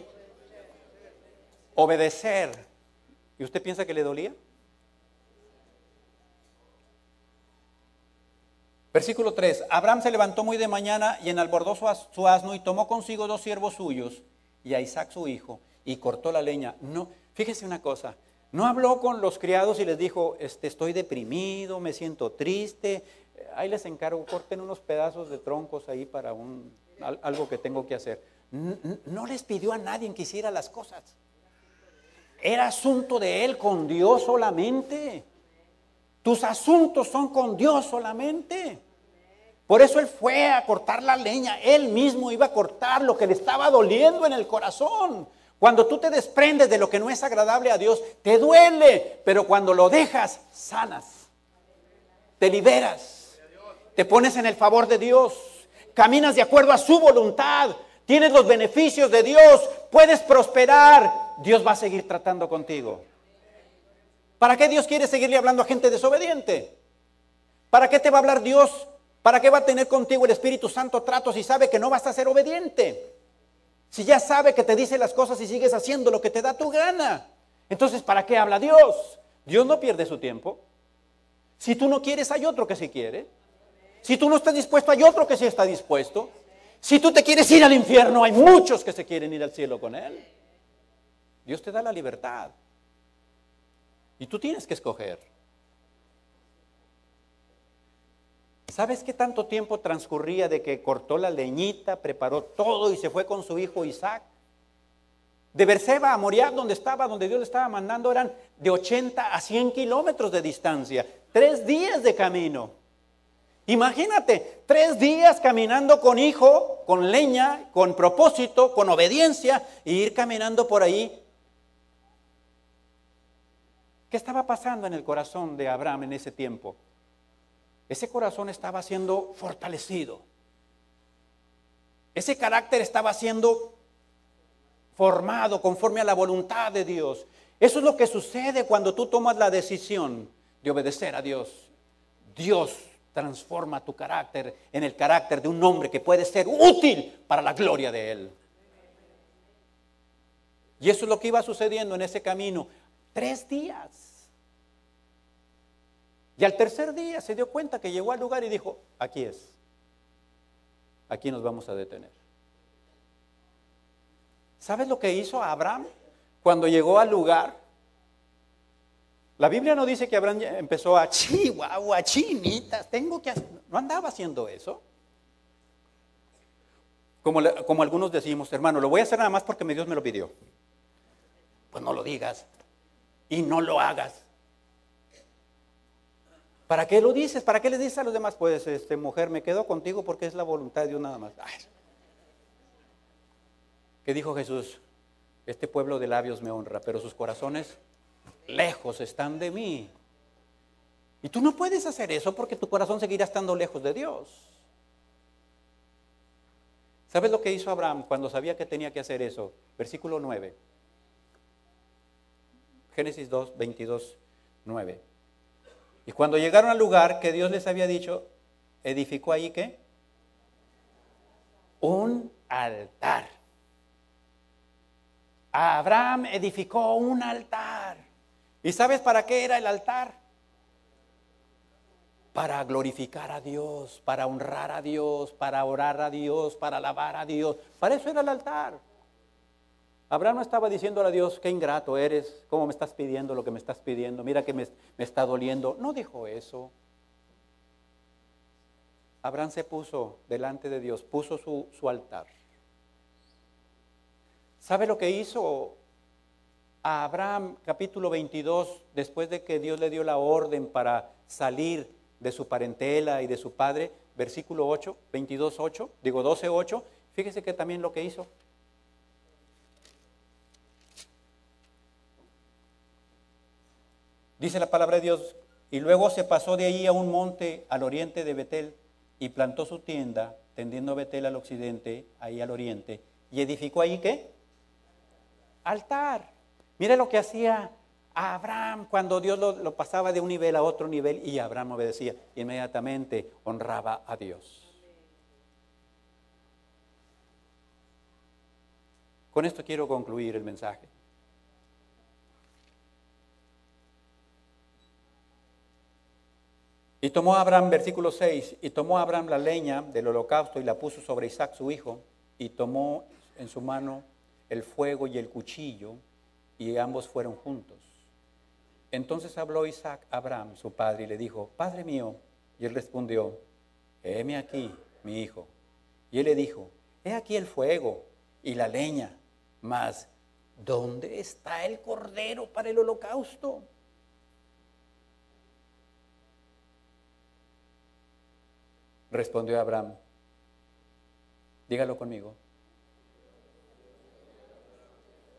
Obedecer. ¿Y usted piensa que le dolía? Versículo 3. Abraham se levantó muy de mañana y enalbordó su asno y tomó consigo 2 siervos suyos y a Isaac su hijo y cortó la leña. No, fíjese una cosa. No habló con los criados y les dijo, estoy deprimido, me siento triste. Ahí les encargo, corten unos pedazos de troncos ahí para algo que tengo que hacer. No les pidió a nadie que hiciera las cosas. Era asunto de él con Dios solamente. Tus asuntos son con Dios solamente. Por eso él fue a cortar la leña. Él mismo iba a cortar lo que le estaba doliendo en el corazón. Cuando tú te desprendes de lo que no es agradable a Dios, te duele. Pero cuando lo dejas, sanas. Te liberas. Te pones en el favor de Dios. Caminas de acuerdo a su voluntad. Tienes los beneficios de Dios. Puedes prosperar. Dios va a seguir tratando contigo. ¿Para qué Dios quiere seguirle hablando a gente desobediente? ¿Para qué te va a hablar Dios? ¿Para qué va a tener contigo el Espíritu Santo trato si sabe que no vas a ser obediente? Si ya sabe que te dice las cosas y sigues haciendo lo que te da tu gana. Entonces, ¿para qué habla Dios? Dios no pierde su tiempo. Si tú no quieres, hay otro que sí quiere. Si tú no estás dispuesto, hay otro que sí está dispuesto. Si tú te quieres ir al infierno, hay muchos que se quieren ir al cielo con Él. Dios te da la libertad. Y tú tienes que escoger. ¿Sabes qué tanto tiempo transcurría de que cortó la leñita, preparó todo y se fue con su hijo Isaac? De Berseba a Moriah, donde Dios le estaba mandando, eran de 80 a 100 kilómetros de distancia. 3 días de camino. Imagínate, 3 días caminando con hijo, con leña, con propósito, con obediencia, e ir caminando por ahí. ¿Qué estaba pasando en el corazón de Abraham en ese tiempo? Ese corazón estaba siendo fortalecido. Ese carácter estaba siendo formado conforme a la voluntad de Dios. Eso es lo que sucede cuando tú tomas la decisión de obedecer a Dios. Dios transforma tu carácter en el carácter de un hombre que puede ser útil para la gloria de Él. Y eso es lo que iba sucediendo en ese camino. 3 días. Y al tercer día se dio cuenta que llegó al lugar y dijo, aquí es. Aquí nos vamos a detener. ¿Sabes lo que hizo Abraham cuando llegó al lugar? La Biblia no dice que Abraham empezó a chihuahua, chinitas, tengo que hacer. No andaba haciendo eso. Como algunos decimos, hermano, lo voy a hacer nada más porque Dios me lo pidió. Pues no lo digas y no lo hagas. ¿Para qué lo dices? ¿Para qué le dices a los demás? Pues, mujer, me quedo contigo porque es la voluntad de Dios nada más. Ay. ¿Qué dijo Jesús? Este pueblo de labios me honra, pero sus corazones lejos están de mí. Y tú no puedes hacer eso porque tu corazón seguirá estando lejos de Dios. ¿Sabes lo que hizo Abraham cuando sabía que tenía que hacer eso? Versículo 9. Génesis 2, 22, 9. Y cuando llegaron al lugar que Dios les había dicho, edificó ahí ¿qué? Un altar. Abraham edificó un altar. ¿Y sabes para qué era el altar? Para glorificar a Dios, para honrar a Dios, para orar a Dios, para alabar a Dios. Para eso era el altar. Abraham no estaba diciéndole a Dios, qué ingrato eres, cómo me estás pidiendo lo que me estás pidiendo, mira que me está doliendo. No dijo eso. Abraham se puso delante de Dios, puso su altar. ¿Sabe lo que hizo a Abraham, capítulo 22, después de que Dios le dio la orden para salir de su parentela y de su padre? Versículo 8, 12, 8, fíjese que también lo que hizo. Dice la palabra de Dios, y luego se pasó de allí a un monte al oriente de Betel y plantó su tienda, tendiendo Betel al occidente, ahí al oriente, y edificó ahí ¿qué? Altar. Mira lo que hacía Abraham cuando Dios lo pasaba de un nivel a otro nivel y Abraham obedecía, inmediatamente honraba a Dios. Con esto quiero concluir el mensaje. Y tomó Abraham, versículo 6, y tomó Abraham la leña del holocausto y la puso sobre Isaac su hijo, y tomó en su mano el fuego y el cuchillo, y ambos fueron juntos. Entonces habló Isaac a Abraham, su padre, y le dijo, Padre mío. Y él respondió, heme aquí, mi hijo. Y él le dijo, he aquí el fuego y la leña, mas ¿dónde está el cordero para el holocausto? Respondió Abraham, dígalo conmigo,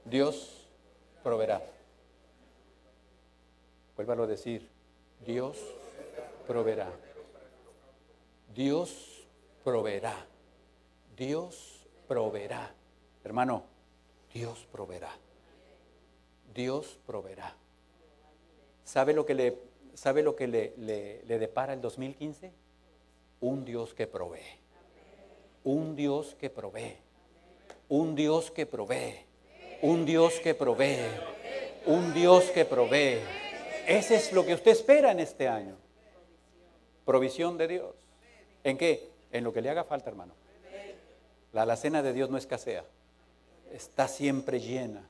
Dios proveerá. Vuélvalo a decir, Dios proveerá. Dios proveerá. Dios proveerá. Hermano, Dios proveerá. Dios proveerá. ¿Sabe lo que le depara el 2015? Un Dios que provee. Un Dios que provee. Un Dios que provee. Un Dios que provee. Un Dios que provee. Ese es lo que usted espera en este año. Provisión de Dios. ¿En qué? En lo que le haga falta, hermano. La alacena de Dios no escasea. Está siempre llena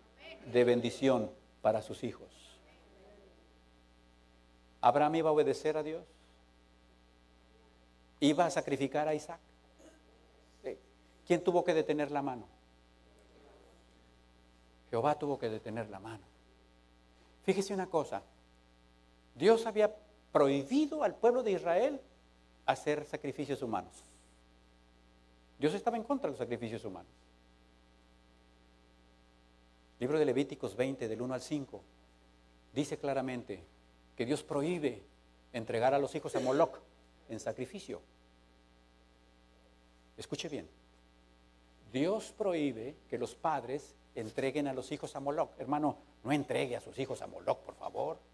de bendición para sus hijos. Abraham iba a obedecer a Dios. Iba a sacrificar a Isaac. ¿Quién tuvo que detener la mano? Jehová tuvo que detener la mano. Fíjese una cosa. Dios había prohibido al pueblo de Israel hacer sacrificios humanos. Dios estaba en contra de los sacrificios humanos. Libro de Levíticos 20, del 1 al 5, dice claramente que Dios prohíbe entregar a los hijos a Moloc en sacrificio. Escuche bien. Dios prohíbe que los padres entreguen a los hijos a Moloc. Hermano, no entregue a sus hijos a Moloc, por favor.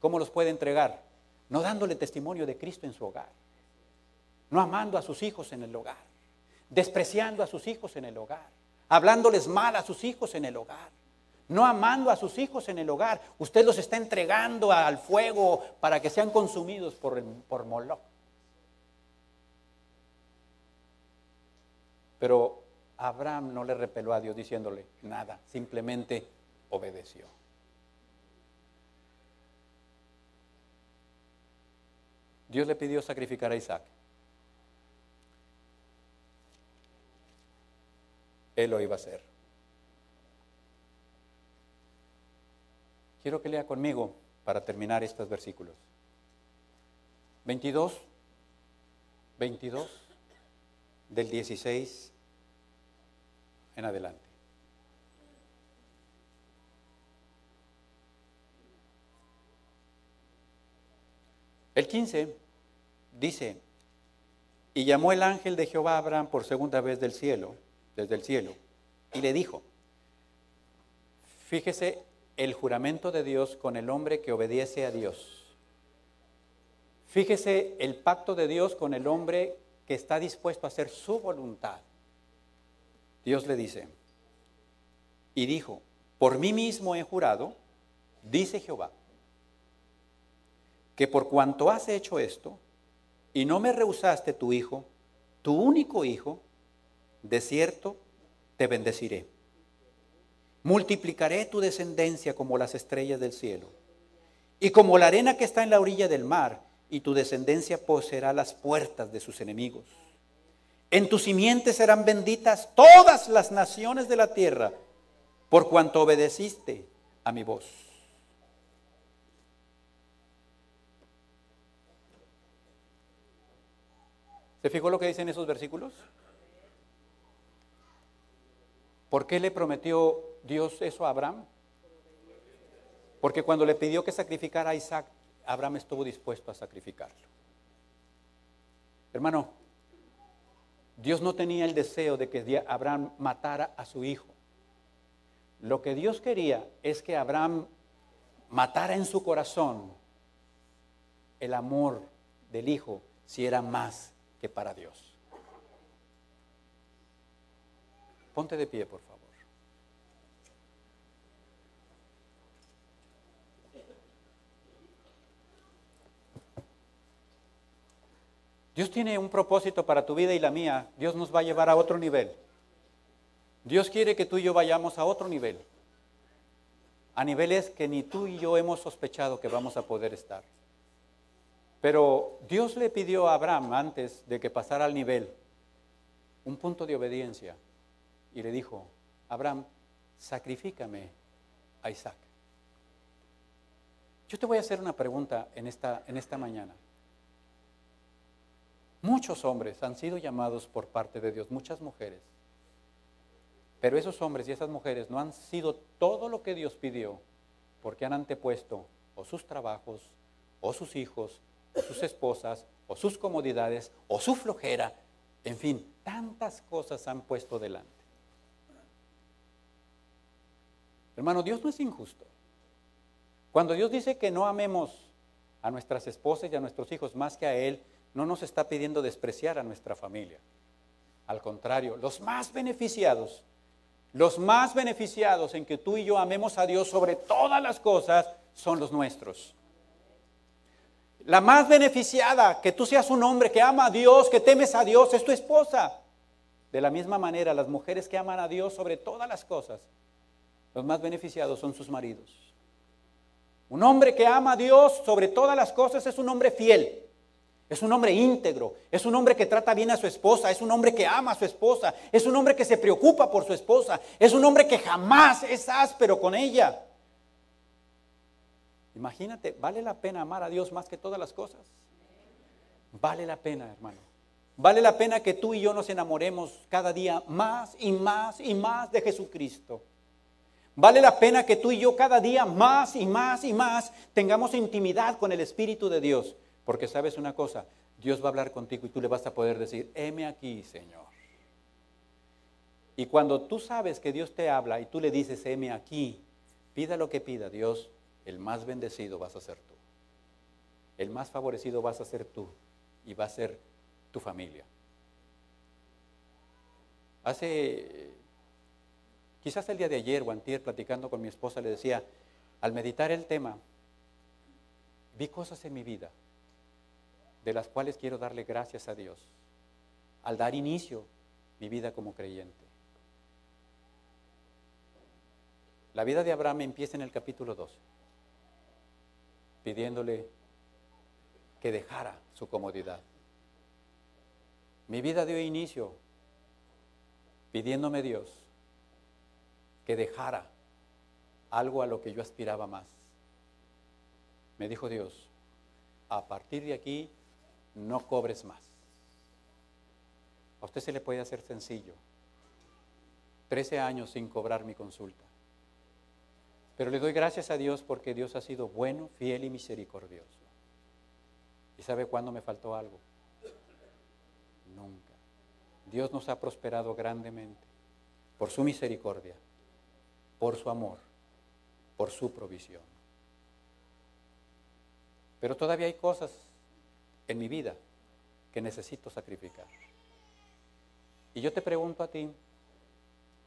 ¿Cómo los puede entregar? No dándole testimonio de Cristo en su hogar. No amando a sus hijos en el hogar. Despreciando a sus hijos en el hogar. Hablándoles mal a sus hijos en el hogar. No amando a sus hijos en el hogar. Usted los está entregando al fuego para que sean consumidos por Moloc. Pero Abraham no le repeló a Dios diciéndole nada, simplemente obedeció. Dios le pidió sacrificar a Isaac. Él lo iba a hacer. Quiero que lea conmigo para terminar estos versículos. 22 del 16 en adelante. El 15 dice: y llamó el ángel de Jehová a Abraham por segunda vez desde el cielo, y le dijo, fíjese el juramento de Dios con el hombre que obedece a Dios. Fíjese el pacto de Dios con el hombre que está dispuesto a hacer su voluntad. Dios le dice, y dijo, por mí mismo he jurado, dice Jehová, que por cuanto has hecho esto, y no me rehusaste tu hijo, tu único hijo, de cierto te bendeciré. Multiplicaré tu descendencia como las estrellas del cielo, y como la arena que está en la orilla del mar, y tu descendencia poseerá las puertas de sus enemigos. En tu simiente serán benditas todas las naciones de la tierra, por cuanto obedeciste a mi voz. ¿Se fijó lo que dicen esos versículos? ¿Por qué le prometió Dios eso a Abraham? Porque cuando le pidió que sacrificara a Isaac, Abraham estuvo dispuesto a sacrificarlo. Hermano, Dios no tenía el deseo de que Abraham matara a su hijo. Lo que Dios quería es que Abraham matara en su corazón el amor del hijo, si era más que para Dios. Ponte de pie, por favor. Dios tiene un propósito para tu vida y la mía. Dios nos va a llevar a otro nivel. Dios quiere que tú y yo vayamos a otro nivel. A niveles que ni tú y yo hemos sospechado que vamos a poder estar. Pero Dios le pidió a Abraham, antes de que pasara al nivel, un punto de obediencia. Y le dijo, Abraham, sacrifícame a Isaac. Yo te voy a hacer una pregunta en esta mañana. Muchos hombres han sido llamados por parte de Dios, muchas mujeres. Pero esos hombres y esas mujeres no han sido todo lo que Dios pidió, porque han antepuesto o sus trabajos, o sus hijos, o sus esposas, o sus comodidades, o su flojera. En fin, tantas cosas han puesto delante. Hermano, Dios no es injusto. Cuando Dios dice que no amemos a nuestras esposas y a nuestros hijos más que a Él, no nos está pidiendo despreciar a nuestra familia. Al contrario, los más beneficiados en que tú y yo amemos a Dios sobre todas las cosas son los nuestros. La más beneficiada, que tú seas un hombre que ama a Dios, que temes a Dios, es tu esposa. De la misma manera, las mujeres que aman a Dios sobre todas las cosas, los más beneficiados son sus maridos. Un hombre que ama a Dios sobre todas las cosas es un hombre fiel, es un hombre íntegro, es un hombre que trata bien a su esposa, es un hombre que ama a su esposa, es un hombre que se preocupa por su esposa, es un hombre que jamás es áspero con ella. Imagínate, ¿vale la pena amar a Dios más que todas las cosas? Vale la pena, hermano. Vale la pena que tú y yo nos enamoremos cada día más y más y más de Jesucristo. Vale la pena que tú y yo cada día más y más y más tengamos intimidad con el Espíritu de Dios. Porque sabes una cosa, Dios va a hablar contigo y tú le vas a poder decir, heme aquí, Señor. Y cuando tú sabes que Dios te habla y tú le dices, heme aquí, pida lo que pida, Dios, el más bendecido vas a ser tú. El más favorecido vas a ser tú y va a ser tu familia. Quizás el día de ayer o antier, platicando con mi esposa, le decía, al meditar el tema, vi cosas en mi vida de las cuales quiero darle gracias a Dios al dar inicio mi vida como creyente. La vida de Abraham empieza en el capítulo 12, pidiéndole que dejara su comodidad. Mi vida dio inicio pidiéndome Dios que dejara algo a lo que yo aspiraba más. Me dijo Dios, a partir de aquí no cobres más. A usted se le puede hacer sencillo. 13 años sin cobrar mi consulta. Pero le doy gracias a Dios porque Dios ha sido bueno, fiel y misericordioso. ¿Y sabe cuándo me faltó algo? Nunca. Dios nos ha prosperado grandemente por su misericordia, por su amor, por su provisión. Pero todavía hay cosas en mi vida que necesito sacrificar. Y yo te pregunto a ti,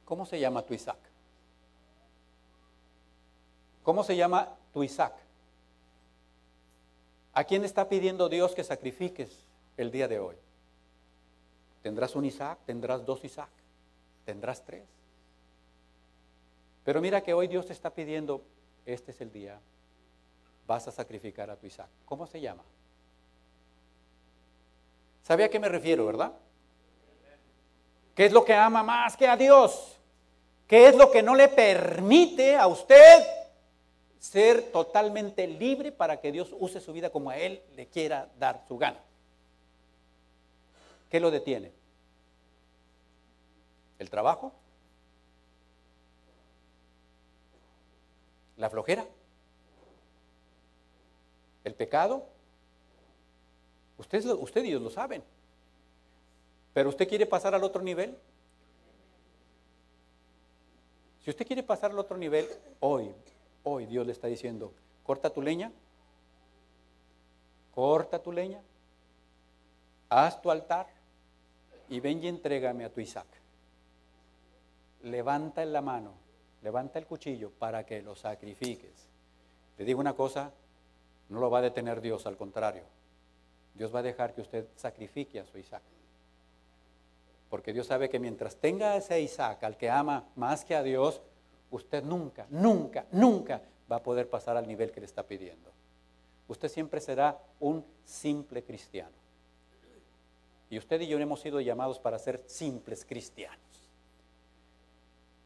¿cómo se llama tu Isaac? ¿Cómo se llama tu Isaac? ¿A quién está pidiendo Dios que sacrifiques el día de hoy? ¿Tendrás un Isaac? ¿Tendrás 2 Isaac? ¿Tendrás 3? Pero mira que hoy Dios te está pidiendo, este es el día, vas a sacrificar a tu Isaac. ¿Cómo se llama? ¿Sabe a qué me refiero, verdad? ¿Qué es lo que ama más que a Dios? ¿Qué es lo que no le permite a usted ser totalmente libre para que Dios use su vida como a Él le quiera dar su gana? ¿Qué lo detiene? ¿El trabajo? ¿La flojera? ¿El pecado? Usted y Dios lo saben. ¿Pero usted quiere pasar al otro nivel? Si usted quiere pasar al otro nivel, hoy Dios le está diciendo, corta tu leña, haz tu altar y ven y entrégame a tu Isaac. Levanta la mano, levanta el cuchillo para que lo sacrifiques. Le digo una cosa, no lo va a detener Dios, al contrario. Dios va a dejar que usted sacrifique a su Isaac. Porque Dios sabe que mientras tenga ese Isaac al que ama más que a Dios, usted nunca va a poder pasar al nivel que le está pidiendo. Usted siempre será un simple cristiano. Y usted y yo hemos sido llamados para ser simples cristianos.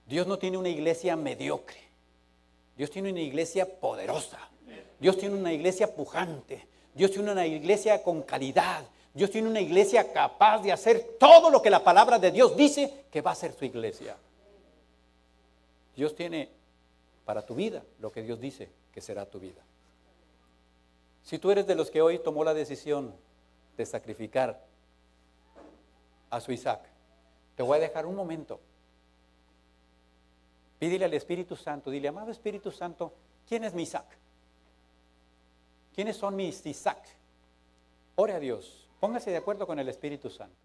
Dios no tiene una iglesia mediocre. Dios tiene una iglesia poderosa. Dios tiene una iglesia pujante. Dios tiene una iglesia con calidad. Dios tiene una iglesia capaz de hacer todo lo que la palabra de Dios dice que va a hacer su iglesia. Dios tiene para tu vida lo que Dios dice que será tu vida. Si tú eres de los que hoy tomó la decisión de sacrificar a su Isaac, te voy a dejar un momento. Pídele al Espíritu Santo, dile, amado Espíritu Santo, ¿quién es mi Isaac? ¿Quiénes son mis Isaac? Ore a Dios, póngase de acuerdo con el Espíritu Santo.